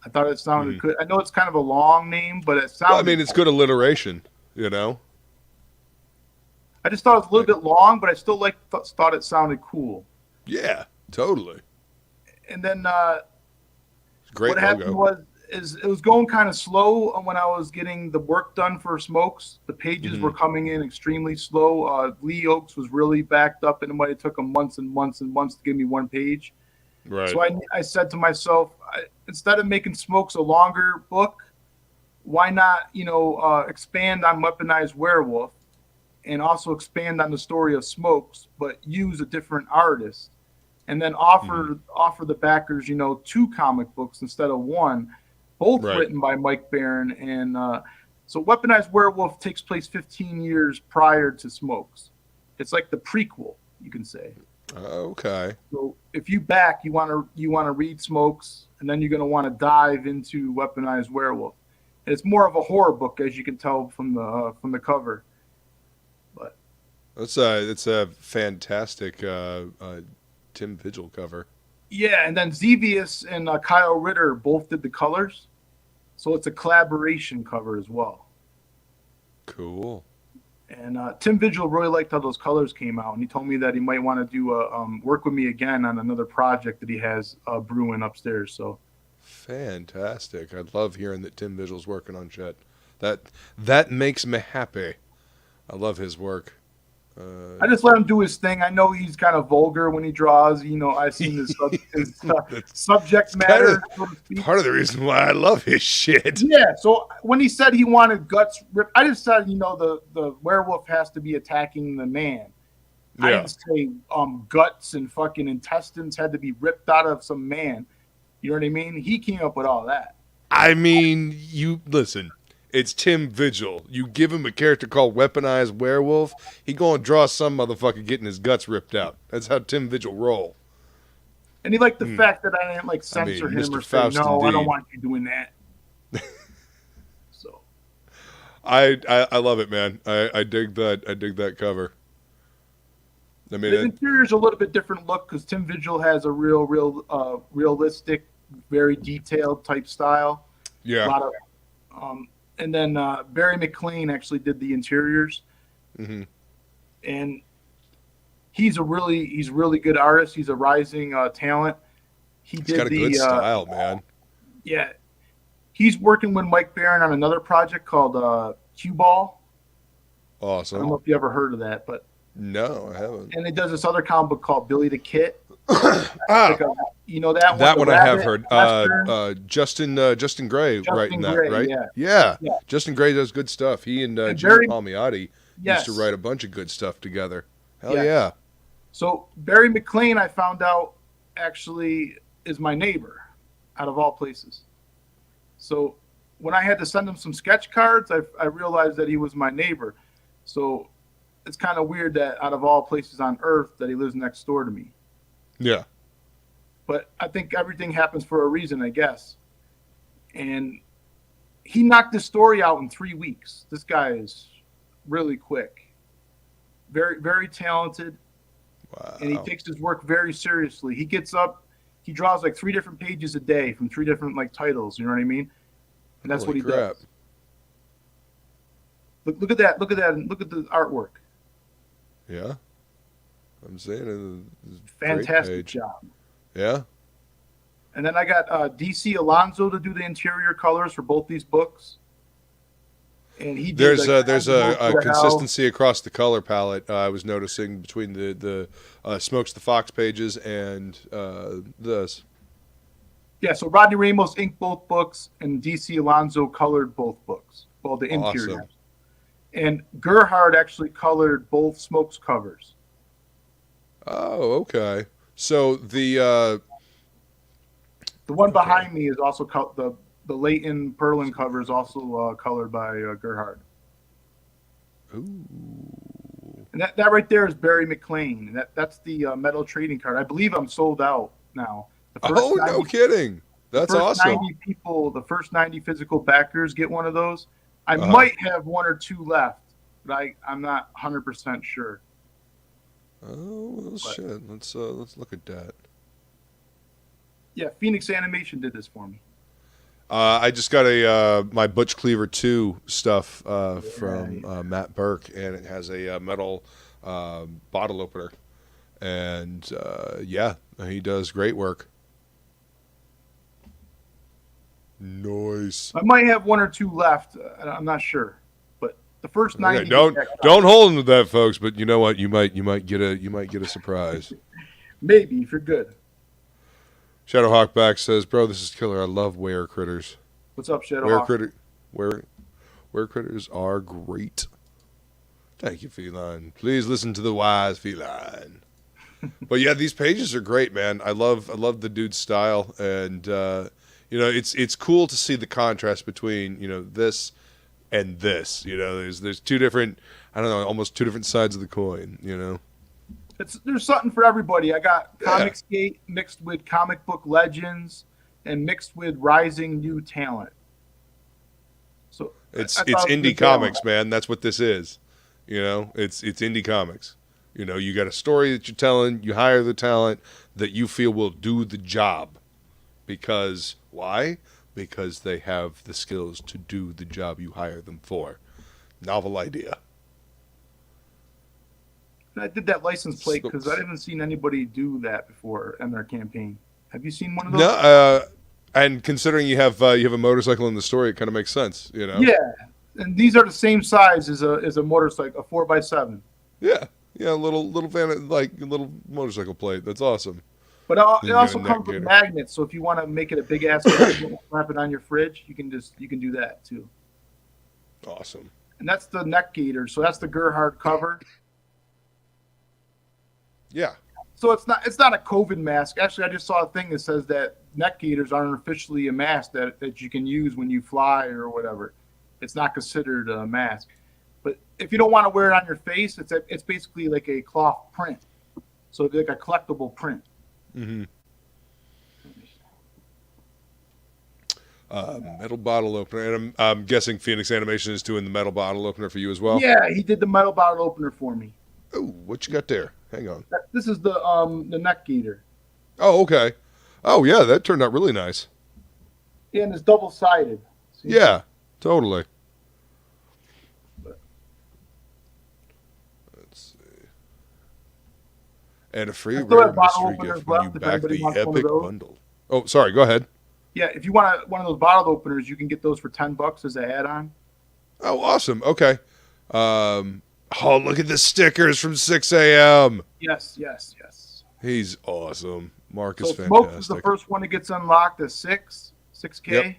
I thought it sounded good. I know it's kind of a long name, but it sounded. Well, I mean, it's good alliteration, I just thought it was a little bit long, but I still thought it sounded cool. Yeah, totally. And then Great what logo. happened was it was going kind of slow when I was getting the work done for Smokes. The pages were coming in extremely slow. Lee Oakes was really backed up, and it might have took him months and months and months to give me one page. Right. So I said to myself, instead of making Smokes a longer book, why not expand on Weaponized Werewolf and also expand on the story of Smokes, but use a different artist, and then offer the backers, 2 comic books instead of 1, both Right. written by Mike Baron. And so Weaponized Werewolf takes place 15 years prior to Smokes. It's like the prequel, you can say. Okay. So if you want to read Smokes, and then you're going to want to dive into Weaponized Werewolf. And it's more of a horror book, as you can tell from the cover. But it's a fantastic Tim Vigil cover. yeah, and then Xevious and Kyle Ritter both did the colors, so it's a collaboration cover as well. Cool. And Tim Vigil really liked how those colors came out, and he told me that he might want to do work with me again on another project that he has brewing upstairs. So fantastic! I love hearing that Tim Vigil's working on shit. That makes me happy. I love his work. I just let him do his thing. I know he's kind of vulgar when he draws. I've seen his subject matter. So to speak. Part of the reason why I love his shit. Yeah. So when he said he wanted guts ripped, I just said, the werewolf has to be attacking the man. Yeah. I didn't say guts and fucking intestines had to be ripped out of some man. You know what I mean? He came up with all that. I mean, you listen. It's Tim Vigil. You give him a character called Weaponized Werewolf, he gonna draw some motherfucker getting his guts ripped out. That's how Tim Vigil roll. And he liked the fact that I didn't censor him Mr. or say, Faust, no, indeed. I don't want you doing that. So, I love it, man. I dig that. I dig that cover. I mean, the interior's a little bit different look because Tim Vigil has a realistic, very detailed type style. Yeah. A lot of, and then Barry McLean actually did the interiors, and he's really good artist. He's a rising talent. He's got a good style, man. Yeah, he's working with Mike Baron on another project called Cue Ball. Awesome. I don't know if you ever heard of that, but no, I haven't. And he does this other comic book called Billy the Kit. That one? That one I have heard. Justin Gray writing that, right? Yeah. Justin Gray does good stuff. He and Jimmy Palmiotti used to write a bunch of good stuff together. Hell yeah. So Barry McLean, I found out, actually is my neighbor, out of all places. So when I had to send him some sketch cards, I realized that he was my neighbor. So it's kind of weird that out of all places on earth that he lives next door to me. Yeah. But I think everything happens for a reason, I guess. And he knocked the story out in 3 weeks. This guy is really quick. Very, very talented. Wow. And he takes his work very seriously. He gets up, he draws 3 different pages a day from 3 different titles, you know what I mean? And that's what he does. Look at that. Look at that. Look at the artwork. Yeah. I'm saying it's fantastic job. Yeah. And then I got DC Alonso to do the interior colors for both these books. And he did there's a consistency across the color palette. I was noticing between the Smokes the Fox pages and this. Yeah, so Rodney Ramos inked both books, and DC Alonso colored both books. Well, the interiors. Awesome. And Gerhard actually colored both Smokes covers. Oh, okay. So the one behind me is also the Leighton Perlin cover is also colored by Gerhard. Ooh. And that right there is Barry McLean. That's the metal trading card. I believe I'm sold out now. No kidding. That's awesome. The first 90 physical backers get one of those. I might have 1 or 2 left, but I'm not 100% sure. Oh well, shit! Let's look at that. Yeah, Phoenix Animation did this for me. I just got my Butch Cleaver 2 stuff from Matt Burke, and it has a metal bottle opener, and he does great work. Nice. I might have 1 or 2 left. I'm not sure, but the first 90. Okay, don't hold him to that, folks. But you know what? You might get a surprise. Maybe if you're good. Shadow Hawkback says, "Bro, this is killer. I love were critters." What's up, Shadow Hawk? Were critters are great. Thank you, Feline. Please listen to the wise Feline. But yeah, these pages are great, man. I love the dude's style, and it's cool to see the contrast between this and this. There's two different, I don't know, almost two different sides of the coin. There's something for everybody. I got Comicsgate mixed with comic book legends and mixed with rising new talent. So it's indie comics, man. That's what this is. It's indie comics. You got a story that you're telling, you hire the talent that you feel will do the job. Because why? Because they have the skills to do the job you hire them for. Novel idea. I did that license plate because I haven't seen anybody do that before in their campaign. Have you seen one of those? No, and considering you have a motorcycle in the story, it kind of makes sense, Yeah, and these are the same size as a motorcycle, a 4x7. Yeah, a little van, like a little motorcycle plate. That's awesome. But it also comes with magnets, so if you want to make it a big ass magnet, slap it on your fridge, you can do that too. Awesome. And that's the neck gaiter, so that's the Gerhard cover. Yeah. So it's not a COVID mask. Actually, I just saw a thing that says that neck gaiters aren't officially a mask that you can use when you fly or whatever. It's not considered a mask. But if you don't want to wear it on your face, it's basically like a cloth print. So it's like a collectible print. Mm-hmm. Metal bottle opener. And I'm guessing Phoenix Animation is doing the metal bottle opener for you as well? Yeah, he did the metal bottle opener for me. Oh, what you got there? Hang on. This is the neck gaiter. Oh, okay. Oh, yeah, that turned out really nice. Yeah, and it's double-sided. Yeah, totally. Let's see. And a free rare mystery gift when you back the epic bundle. Oh, sorry, go ahead. Yeah, if you want one of those bottle openers, you can get those for $10 as an add-on. Oh, awesome. Okay. Oh, look at the stickers from 6 a.m. Yes. He's awesome. Mark is fantastic. Smoke is the first one that gets unlocked at 6K. Yep.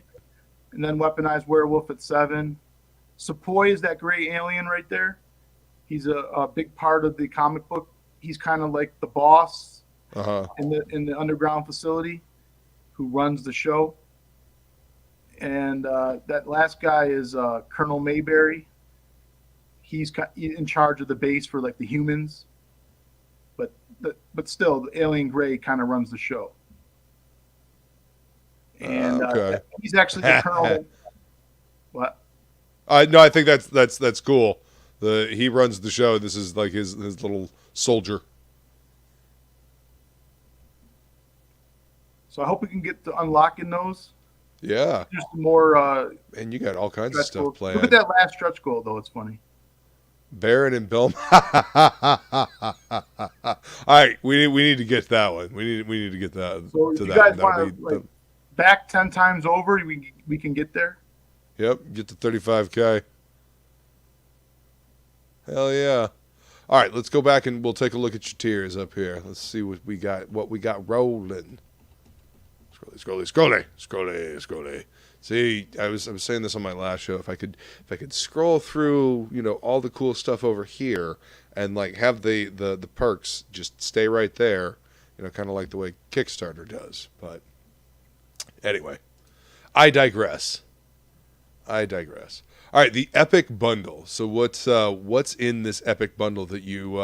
And then Weaponized Werewolf at 7. Sepoy is that gray alien right there. He's a big part of the comic book. He's kind of like the boss in the underground facility who runs the show. And that last guy is Colonel Mayberry. He's in charge of the base for like the humans, but still, the alien gray kind of runs the show. And he's actually the colonel. What? No, I think that's cool. He runs the show. This is like his little soldier. So I hope we can get to unlocking those. Yeah. Just more. And you got all kinds of stuff planned. Look at that last stretch goal, though. It's funny. Baron and Belmont. All right, we need to get that one. We need to get that. So to you that guys want to back 10 times over? We can get there. Yep, get to 35K. Hell yeah! All right, let's go back and we'll take a look at your tiers up here. Let's see what we got. What we got rolling. Scrolly. See, I was saying this on my last show. If I could scroll through, all the cool stuff over here and like have the perks just stay right there, kind of like the way Kickstarter does. But anyway, I digress. All right, the epic bundle. So what's in this epic bundle that you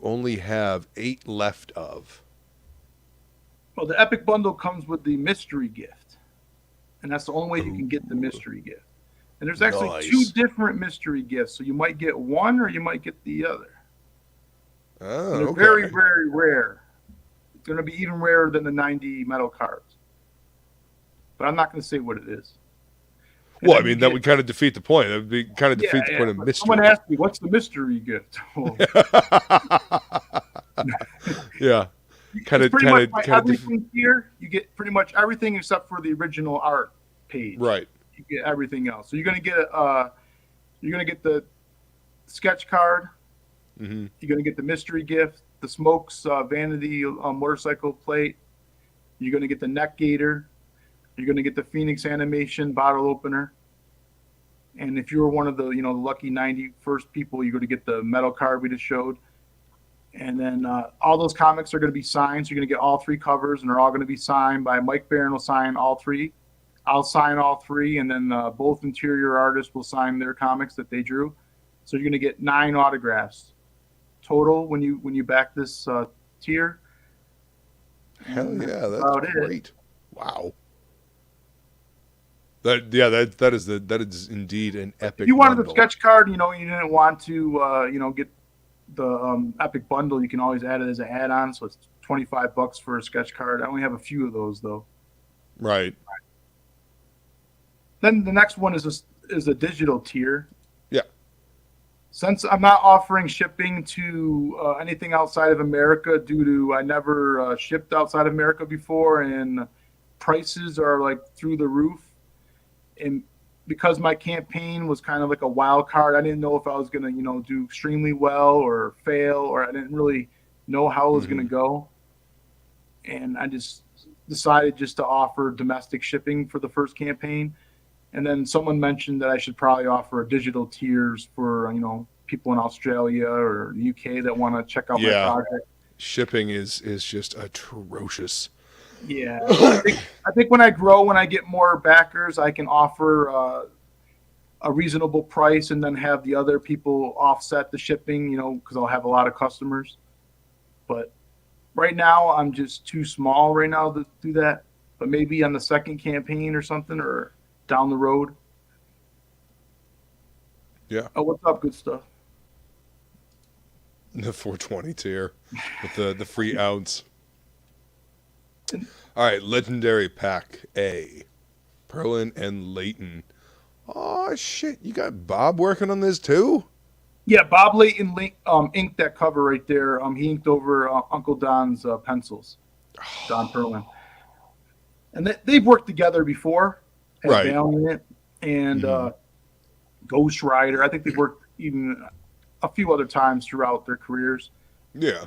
only have 8 left of? Well, the epic bundle comes with the mystery gift. And that's the only way you can get the mystery gift. And there's actually 2 different mystery gifts. So you might get one or you might get the other. Oh, they're very, very rare. It's going to be even rarer than the 90 metal cards. But I'm not going to say what it is. Well, I mean, that would kind of defeat the point. That would be kind of defeat the point of mystery. Someone asked me, what's the mystery gift? Yeah. Everything here, you get pretty much everything except for the original art page. Right. You get everything else. So you're gonna get the sketch card. Mm-hmm. You're gonna get the mystery gift, the Smokes vanity motorcycle plate. You're gonna get the neck gaiter. You're gonna get the Phoenix animation bottle opener, And if you were one of the, the lucky 91st people, you're going to get the metal card we just showed. And then all those comics are going to be signed. So you're going to get all 3 covers, and they're all going to be signed by Mike Barron. Will sign all 3. I'll sign all 3, and then both interior artists will sign their comics that they drew. So you're going to get 9 autographs total when you back this tier. Hell yeah, that's great! Wow. That is indeed an epic. If you wanted bundle. the sketch card, you didn't want to, get the epic bundle, you can always add it as an add-on. So it's $25 for a sketch card. I only have a few of those though. Right. Then the next one is a digital tier. Yeah. Since I'm not offering shipping to anything outside of America due to I never shipped outside of America before, and prices are like through the roof. And because my campaign was kind of like a wild card, I didn't know if I was going to, do extremely well or fail, or I didn't really know how it was going to go. And I just decided just to offer domestic shipping for the first campaign. And then someone mentioned that I should probably offer digital tiers for, people in Australia or the UK that want to check out my project. Shipping is just atrocious. Yeah, I think when I get more backers, I can offer a reasonable price, and then have the other people offset the shipping, because I'll have a lot of customers. But right now, I'm just too small right now to do that. But maybe on the second campaign or something, or down the road. Yeah. Oh, what's up, good stuff? The 420 tier with the free ounce. All right, Legendary Pack A. Perlin and Layton. Oh, shit. You got Bob working on this too? Yeah, Bob Layton inked that cover right there. He inked over Uncle Don's pencils, Don Perlin. And they've worked together before at Right. Belmont and Ghost Rider. I think they've worked even a few other times throughout their careers. Yeah.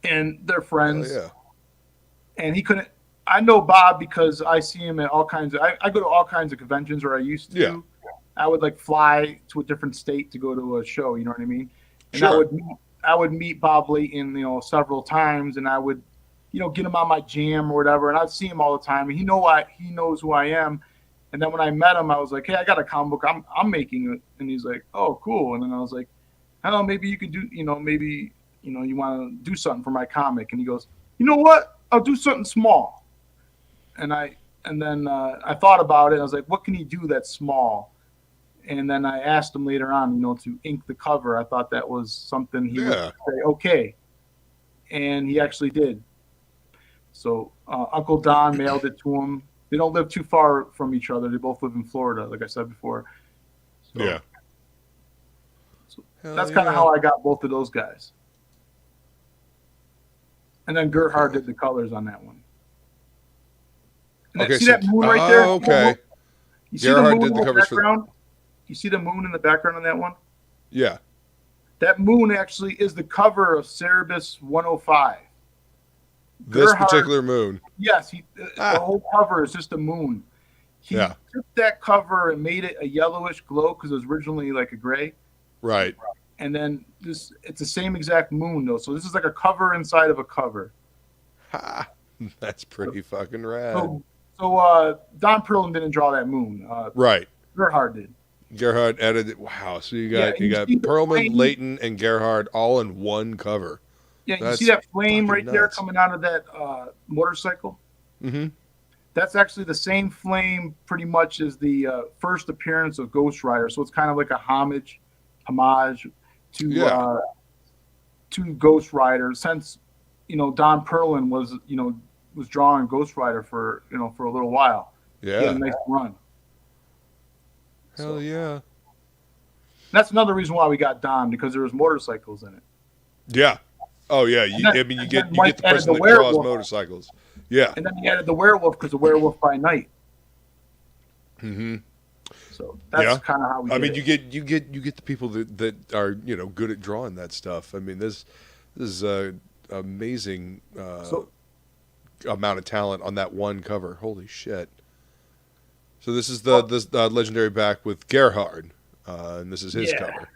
And they're friends. Yeah. And he couldn't. I know Bob because I see him at all kinds of. I go to all kinds of conventions, or I used to. Yeah. I would like fly to a different state to go to a show. You know what I mean? And Sure. I would meet Bob Layton, several times, and I would, get him on my jam or whatever, and I'd see him all the time, and he knows who I am. And then when I met him, I was like, hey, I got a comic book. I'm making it, and he's like, oh, cool. And then I was like, oh, maybe you could do, maybe you want to do something for my comic. And he goes, you know what? I'll do something small. And then I thought about it. I was like, what can he do that's small? And then I asked him later on, to ink the cover. I thought that was something he would say, okay. And he actually did. So Uncle Don mailed it to him. They don't live too far from each other. They both live in Florida, like I said before. So, Yeah. So that's kind of how I got both of those guys. And then Gerhard did the colors on that one. And Okay, see that moon right there? Okay. You see Gerhard the moon did in the the covers background? You see the moon in the background on that one? Yeah. That moon actually is the cover of Cerebus 105. This Gerhard, particular moon. Yes, the whole cover is just a moon. He took that cover and made it a yellowish glow because it was originally like a gray. Right. And then it's the same exact moon though. So this is like a cover inside of a cover. Ha! That's pretty fucking rad. So Don Perlin didn't draw that moon. Right. Gerhard did. Gerhard edited. Wow. So you got see the Perlman, flame? Layton, and Gerhard all in one cover. Yeah, you That's see that flame right fucking there nuts. coming out of that motorcycle? Mm-hmm. That's actually the same flame pretty much as the first appearance of Ghost Rider. So it's kind of like a homage to Ghost Rider, since Don Perlin was drawing Ghost Rider for a little while. Yeah. He had a nice run. Hell yeah. That's another reason why we got Don, because there was motorcycles in it. Yeah. Oh yeah. You get the person that draws motorcycles. Yeah. And then he added the werewolf because the werewolf by night. Mm-hmm. So that's kind of how we. I mean, you get the people that are good at drawing that stuff. I mean, this is amazing amount of talent on that one cover. Holy shit! So this is the legendary back with Gerhard, and this is his cover.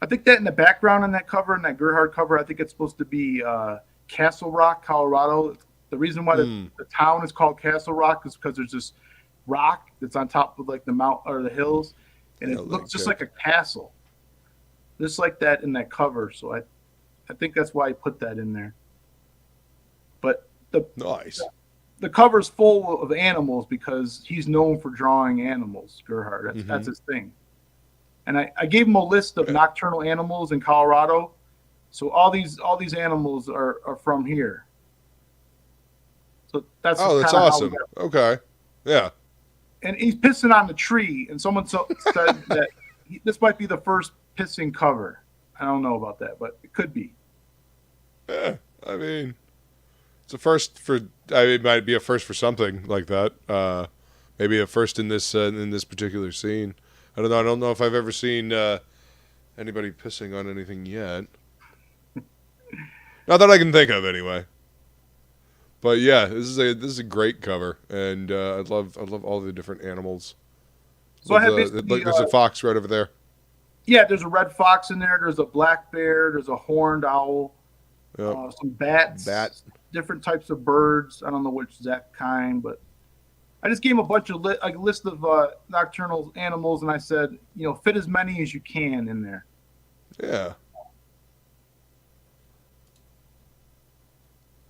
I think that in the background on that cover, in that Gerhard cover, I think it's supposed to be Castle Rock, Colorado. The reason why the town is called Castle Rock is because there's this rock that's on top of like the mount or the hills, and it looks just like a castle, just like that in that cover. So I think that's why I put that in there. But the cover's full of animals because he's known for drawing animals. Gerhard, that's his thing. And I gave him a list of nocturnal animals in Colorado. So all these animals are from here. So that's awesome. Okay. Yeah. And he's pissing on the tree, and someone said that this might be the first pissing cover. I don't know about that, but it could be. Yeah, I mean, it's a first for. It might be a first for something like that. Maybe a first in this particular scene. I don't know. I don't know if I've ever seen anybody pissing on anything yet. Not that I can think of, anyway. But yeah, this is a great cover, and I love all the different animals. So I have there's a fox right over there. Yeah, there's a red fox in there. There's a black bear. There's a horned owl. Yep. Some bats. Different types of birds. I don't know which exact kind, but I just gave him a bunch of a list of nocturnal animals, and I said, fit as many as you can in there. Yeah.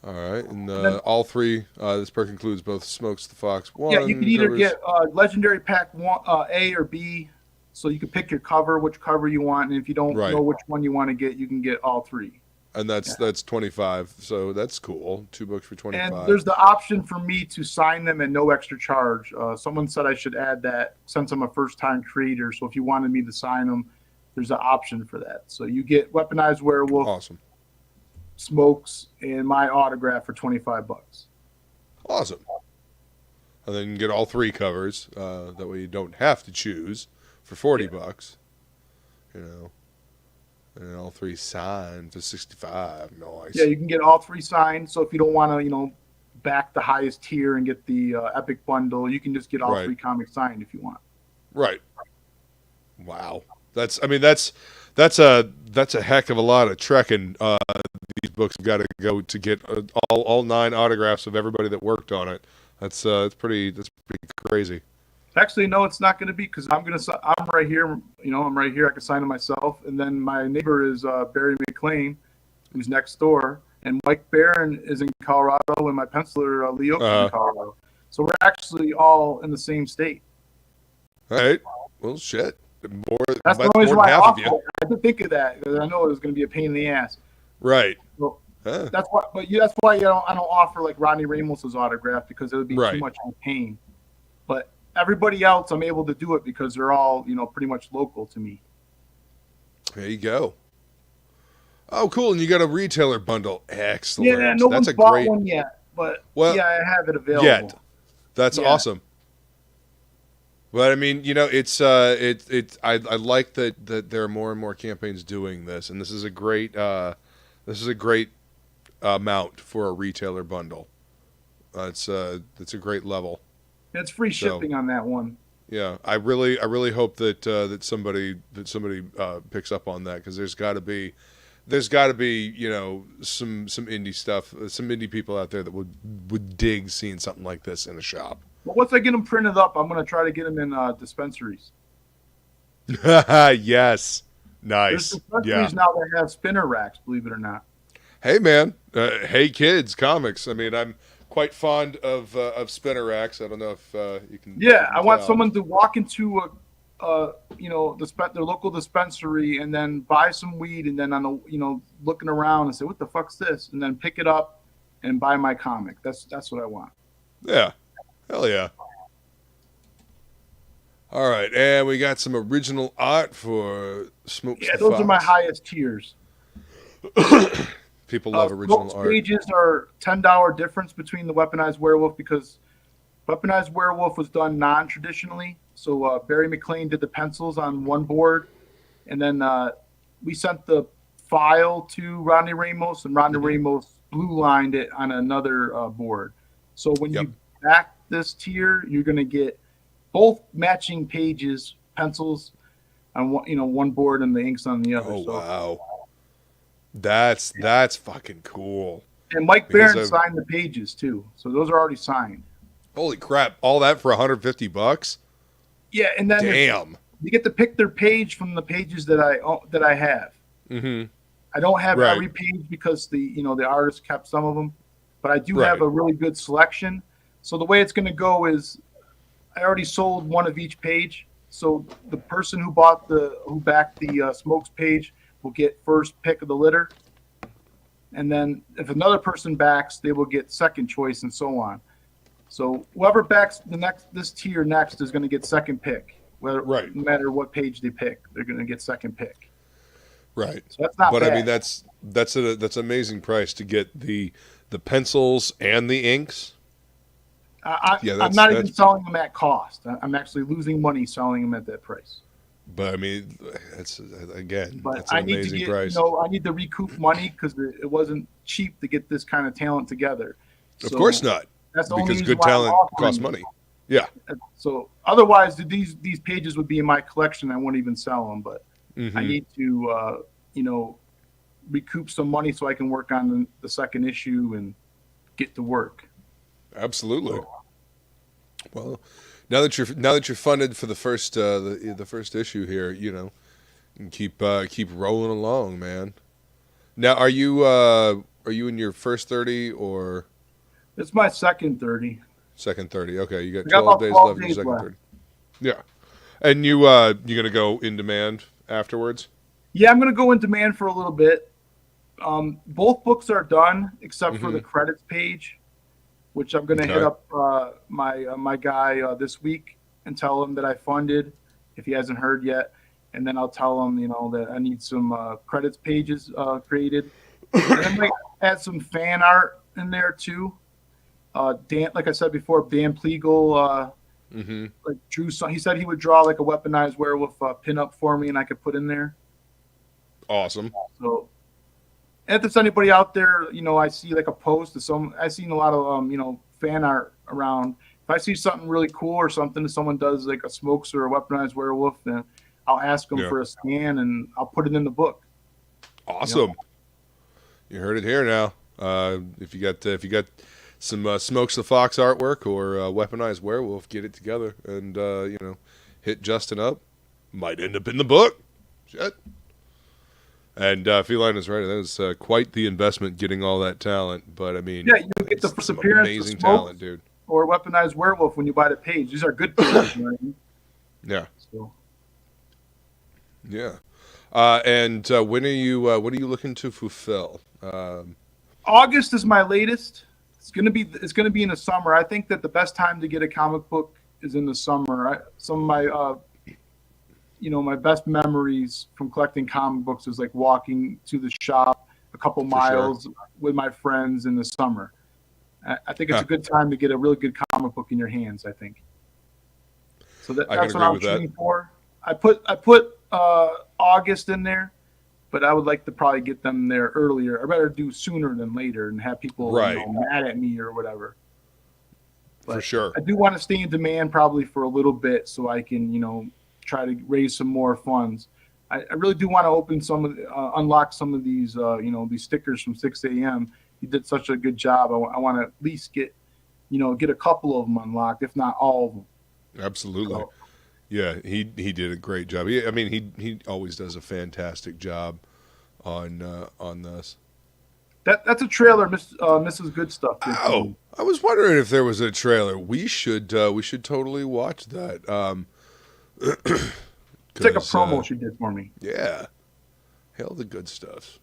All right, and all three. This perk includes both Smokes the Fox 1. Yeah, you can either get Legendary Pack 1, A or B, so you can pick your cover, which cover you want, and if you don't know which one you want to get, you can get all three. And that's 25, so that's cool. 2 books for 25. And there's the option for me to sign them at no extra charge. Someone said I should add that since I'm a first-time creator, so if you wanted me to sign them, there's an option for that. So you get Weaponized Werewolf. Awesome. Smokes and my autograph for $25. Awesome. And then you can get all 3 covers. That way you don't have to choose for $40. And all 3 signed for $65. Nice. Yeah, you can get all 3 signed. So if you don't want to, back the highest tier and get the epic bundle, you can just get all 3 comics signed if you want. Right. Wow. That's a heck of a lot of trekking. These books have got to go to get all 9 autographs of everybody that worked on it. That's pretty crazy. Actually, no, it's not going to be because I'm right here. I'm right here. I can sign it myself. And then my neighbor is Barry McLean, who's next door, and Mike Barron is in Colorado, and my penciler Lee Oaks is in Colorado. So we're actually all in the same state. All right. Well, shit. That's the only reason why I had to think of that because I know it was going to be a pain in the ass. Right. So that's why. But that's why I don't offer like Rodney Ramos's autograph because it would be too much of a pain. But everybody else, I'm able to do it because they're all pretty much local to me. There you go. Oh, cool! And you got a retailer bundle. Excellent. Yeah, no one's bought one yet, but I have it available. That's awesome. But I mean, it's I like that there are more and more campaigns doing this, and this is a great amount for a retailer bundle. It's a great level. It's free shipping on that one. Yeah, I really hope that somebody picks up on that because there's got to be some indie stuff, some indie people out there that would dig seeing something like this in a shop. But once I get them printed up, I'm going to try to get them in dispensaries. Yes. Nice. There's dispensaries now that have spinner racks, believe it or not. Hey, man. Hey, kids, comics. I mean, I'm quite fond of spinner racks. I don't know if you can. Yeah, I want someone to walk into their local dispensary and then buy some weed and then looking around and say, what the fuck's this? And then pick it up and buy my comic. That's what I want. Yeah. Hell yeah. All right, and we got some original art for Smokes the Fox. Yeah, those are my highest tiers. People love original art. Pages are $10 difference between the Weaponized Werewolf because Weaponized Werewolf was done non-traditionally. So Barry McLean did the pencils on one board, and then we sent the file to Rodney Ramos, and Rodney Ramos blue-lined it on another board. So when you back this tier, you're going to get both matching pages pencils on one board and the inks on the other. Oh, so. wow. That's fucking cool. And Mike Barron signed the pages too, so those are already signed. Holy crap! All that for $150? Yeah, and then damn, you get to pick their page from the pages that I have. Mm-hmm. I don't have every page because the artist kept some of them, but I do have a really good selection. So the way it's going to go is, I already sold one of each page. So the person who backed the Smokes page will get first pick of the litter. And then if another person backs, they will get second choice and so on. So whoever backs this tier next is going to get second pick. No matter what page they pick, they're going to get second pick. Right. So that's not bad. I mean, that's an amazing price to get the pencils and the inks. I'm not even selling them at cost. I'm actually losing money selling them at that price. But I mean, that's an amazing price. I need to recoup money because it wasn't cheap to get this kind of talent together. Of course not. That's the because good talent costs money. Yeah. So otherwise, these pages would be in my collection. I won't even sell them. But I need to recoup some money so I can work on the second issue and get to work. Absolutely. Well, now that you're funded for the first the first issue here, you can keep rolling along, man. Now, are you in your first 30 or? It's my second 30. Second 30. Okay, you got 12 days left in your second 30. Yeah, and you gonna go in demand afterwards? Yeah, I'm gonna go in demand for a little bit. Both books are done except for the credits page, which I'm gonna hit up my guy this week and tell him that I funded if he hasn't heard yet, and then I'll tell him that I need some credits pages created, and I might add some fan art in there too. Dan, like I said before, Dan Pleagle drew some. He said he would draw like a weaponized werewolf pinup for me, and I could put in there. Awesome. So, if there's anybody out there, I see like a post of I've seen a lot of fan art around. If I see something really cool or something, if someone does like a Smokes or a weaponized werewolf, then I'll ask them for a scan and I'll put it in the book. Awesome. You heard it here now. If you got some Smokes the Fox artwork or weaponized werewolf, get it together and hit Justin up. Might end up in the book. Shit. And Feline is right. That was quite the investment getting all that talent. But I mean, you get the first appearance amazing talent, dude. Or weaponized werewolf when you buy the page. These are good pages. Yeah. So. Yeah. And when are you looking to fulfill? August is my latest. It's gonna be in the summer. I think that the best time to get a comic book is in the summer. Some of my my best memories from collecting comic books is like walking to the shop a couple miles with my friends in the summer. I think it's a good time to get a really good comic book in your hands. I think. So that's what I'm shooting for. I put August in there, but I would like to probably get them there earlier. I better do sooner than later and have people mad at me or whatever. But for sure. I do want to stay in demand probably for a little bit so I can try to raise some more funds. I really do want to open unlock some of these these stickers from 6 a.m. He did such a good job. I want to at least get a couple of them unlocked, if not all of them. Absolutely. So, yeah, he did a great job. He always does a fantastic job on this. That's a trailer, Mrs. Good Stuff. Oh, I was wondering if there was a trailer. We should totally watch that. It's like a promo she did for me. Yeah, Hail the Good Stuff.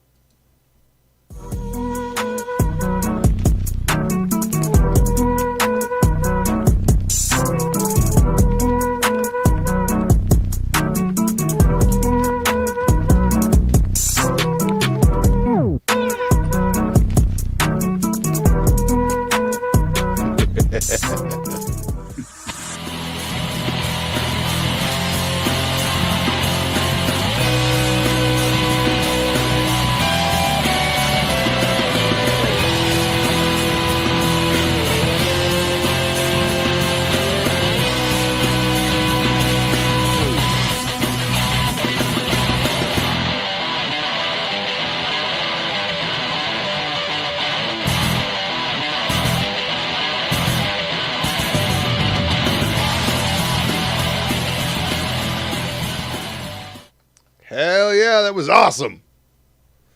Hell yeah, that was awesome.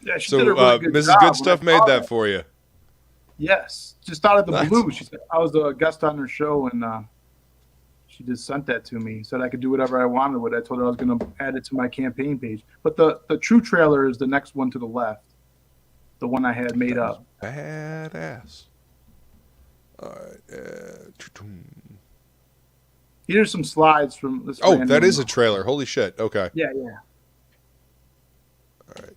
Yeah, she So did a really good Mrs. job. Good When Stuff I made saw that for you. Yes, just out of the Nice. blue. She said I was a guest on her show, and she just sent that to me. Said I could do whatever I wanted with it. I told her I was going to add it to my campaign page. But the true trailer is the next one to the left, the one I had made up. Badass. All right. Here's some slides from this. Oh, that is a trailer. Holy shit. Okay. Yeah. All right.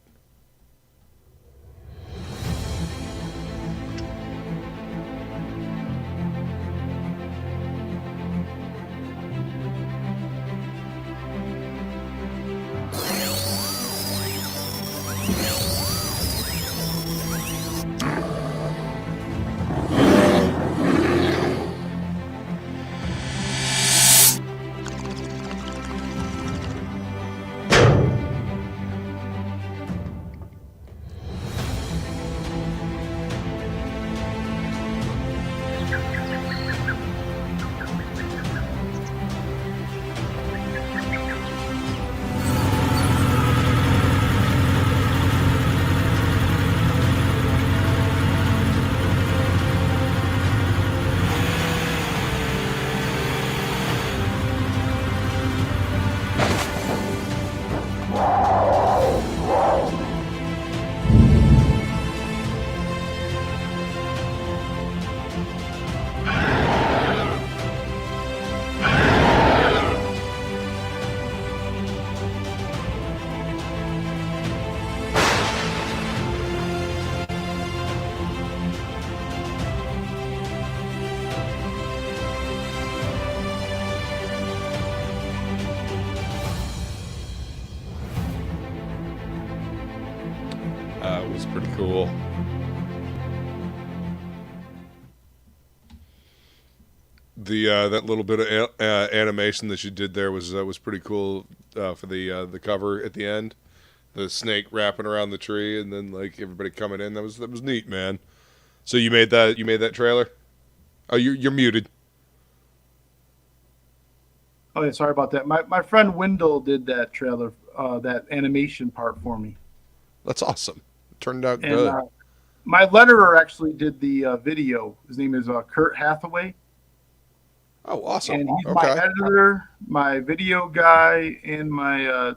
It was pretty cool. The that little bit of animation that you did there was pretty cool for the cover at the end. The snake wrapping around the tree and then like everybody coming in. That was neat, man. So you made that trailer? Oh, you're muted. Oh yeah, sorry about that. My friend Wendell did that trailer, that animation part for me. That's awesome. It turned out And good. my letterer actually did the video. His name is Kurt Hathaway. Oh, awesome. And he's Okay. my editor, my video guy, and my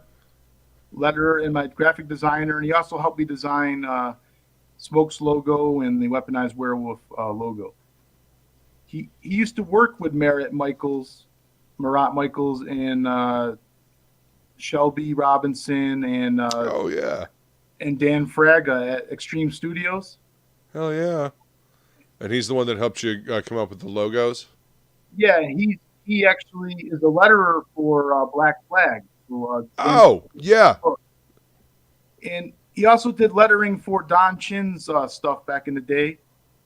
letterer, and my graphic designer. And he also helped me design Smoke's logo and the Weaponized Werewolf logo. He used to work with Marat Michaels, and Shelby Robinson and Oh yeah. and Dan Fraga at Extreme Studios. Hell yeah. And he's the one that helped you come up with the logos? Yeah, he actually is a letterer for Black Flag. So, Oh, yeah. and he also did lettering for Don Chin's stuff back in the day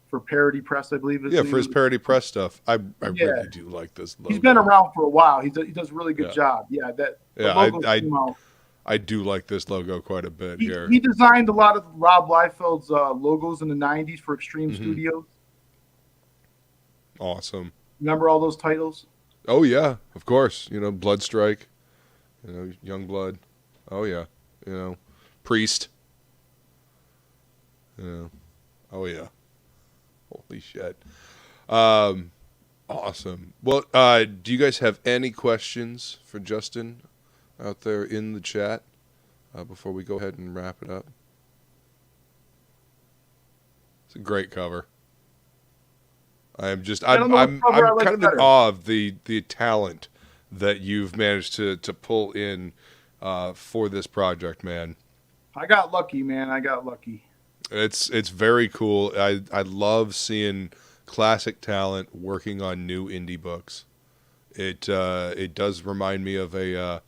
for Parody Press, I believe. Yeah, for his Parody Press stuff. I Yeah. really do like this logo. He's been around for a while. He does a really good job. Yeah, the logo came out. I do like this logo quite a bit here. He designed a lot of Rob Liefeld's logos in the 90s for Extreme Studios. Awesome. Remember all those titles? Oh, yeah, of course. You know, Bloodstrike, you know, Youngblood. Oh, yeah. You know, Priest. You know, oh, yeah. Holy shit. Awesome. Well, do you guys have any questions for Justin out there in the chat before we go ahead and wrap it up? It's a great cover. I'm kind of in awe of the talent that you've managed to pull in for this project, man. I got lucky, man. I got lucky. It's very cool. I love seeing classic talent working on new indie books. It does remind me of an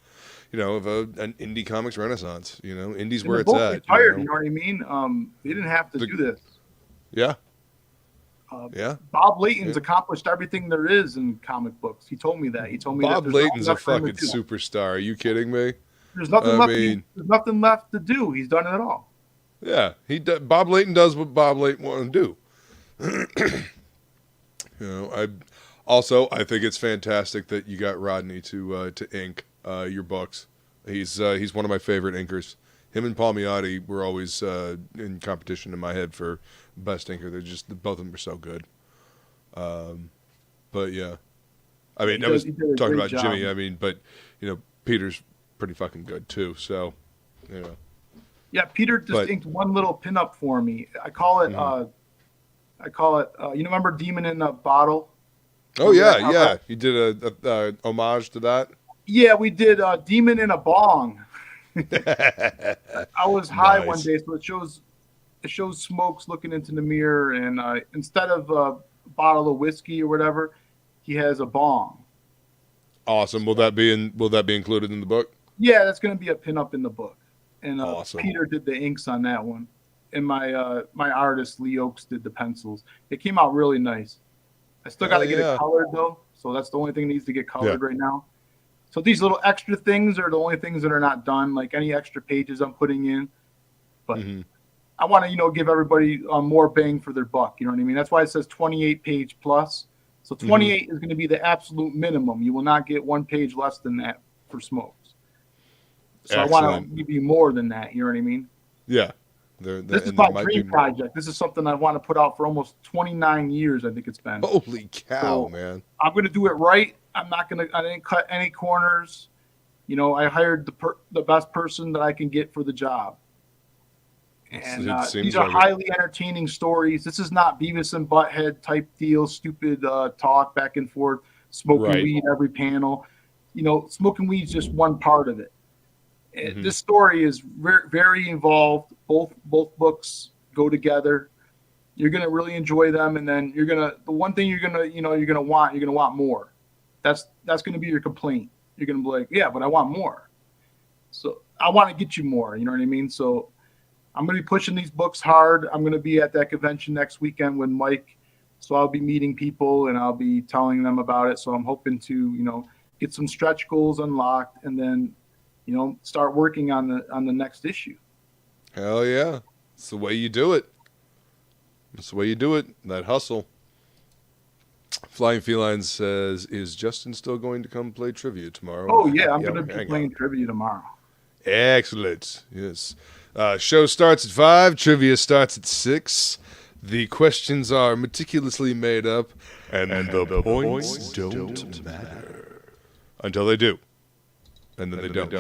indie comics renaissance. You know, indie's where it's at. Retired, you know what I mean? They didn't have to do this. Yeah. Bob Layton's accomplished everything there is in comic books. He told me that. He told me Bob that Layton's a fucking superstar. Are you kidding me? There's nothing left. There's nothing left to do. He's done it all. Yeah, Bob Layton does what Bob Layton wanted to do. You know, I think it's fantastic that you got Rodney to ink your books. He's one of my favorite inkers. Him and Palmiotti were always in competition in my head for best inker. They're just both of them are so good. But yeah, I mean, I was talking about job. Jimmy. I mean, but Peter's pretty fucking good too. So, Yeah, Peter just inked one little pinup for me. I call it. Remember Demon in a Bottle? Oh yeah. You did a homage to that. Yeah, we did Demon in a Bong. I was high one day, so it shows Smokes looking into the mirror, and instead of a bottle of whiskey or whatever, he has a bong. Awesome. Will that be included in the book? Yeah, that's going to be a pinup in the book. And awesome. Peter did the inks on that one, and my artist Lee Oaks did the pencils. It came out really nice. I still got to get it colored though, so that's the only thing that needs to get colored right now. So these little extra things are the only things that are not done, like any extra pages I'm putting in. But I want to, give everybody more bang for their buck. You know what I mean? That's why it says 28 page plus. So 28 is going to be the absolute minimum. You will not get one page less than that for Smokes. So excellent. I want to give you more than that. You know what I mean? Yeah. This is my dream project. This is something I want to put out for almost 29 years. I think it's been. Holy cow, man! I'm going to do it right. I didn't cut any corners. I hired the best person that I can get for the job. And these are highly entertaining stories. This is not Beavis and Butthead type deal, stupid talk back and forth, smoking weed every panel. Smoking weed is just one part of it. This story is very, very involved. Both books go together. You're gonna really enjoy them, and then the one thing you're gonna want more. That's gonna be your complaint. You're gonna be like, yeah, but I want more. So I want to get you more. You know what I mean? So I'm gonna be pushing these books hard. I'm gonna be at that convention next weekend with Mike. So I'll be meeting people and I'll be telling them about it. So I'm hoping to get some stretch goals unlocked, and then start working on the next issue. Hell yeah. It's the way you do it. It's the way you do it. That hustle. Flying Feline says, is Justin still going to come play trivia tomorrow? Oh, yeah. I'm going to be playing trivia tomorrow. Excellent. Yes. Show starts at 5. Trivia starts at 6. The questions are meticulously made up, and the points don't matter. Until they do. And then they don't.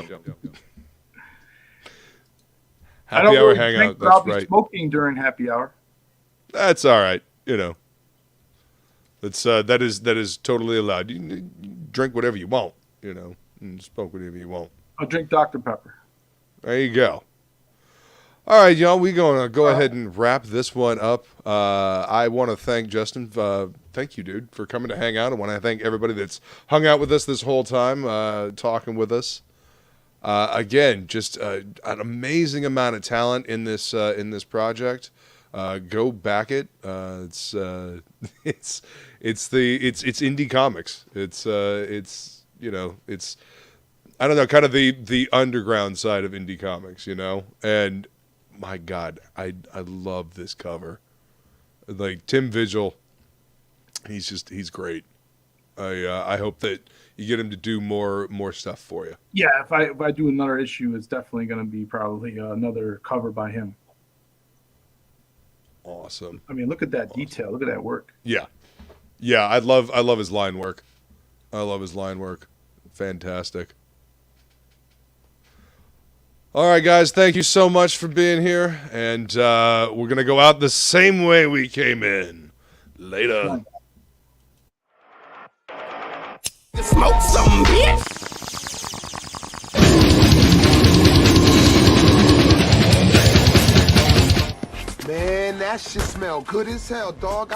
Happy hour hangout. That's right. Smoking during happy hour. That's all right. That's that is totally allowed. You can drink whatever you want. And smoke whatever you want. I'll drink Dr. Pepper. There you go. All right, y'all. We're going to go ahead and wrap this one up. I want to thank Justin. Thank you, dude, for coming to hang out. I want to thank everybody that's hung out with us this whole time, talking with us. Again, just an amazing amount of talent in this project. Go back it. It's indie comics. It's I don't know, kind of the underground side of indie comics, and my God, I love this cover. Like Tim Vigil, he's great. I hope that you get him to do more stuff for you. Yeah, if I do another issue, it's definitely going to be probably another cover by him. Awesome. I mean, look at that detail. Look at that work. Yeah. I love his line work. Fantastic. All right, guys, thank you so much for being here, and we're going to go out the same way we came in. Later. Smoke some, bitch! Man, that shit smell good as hell, dog.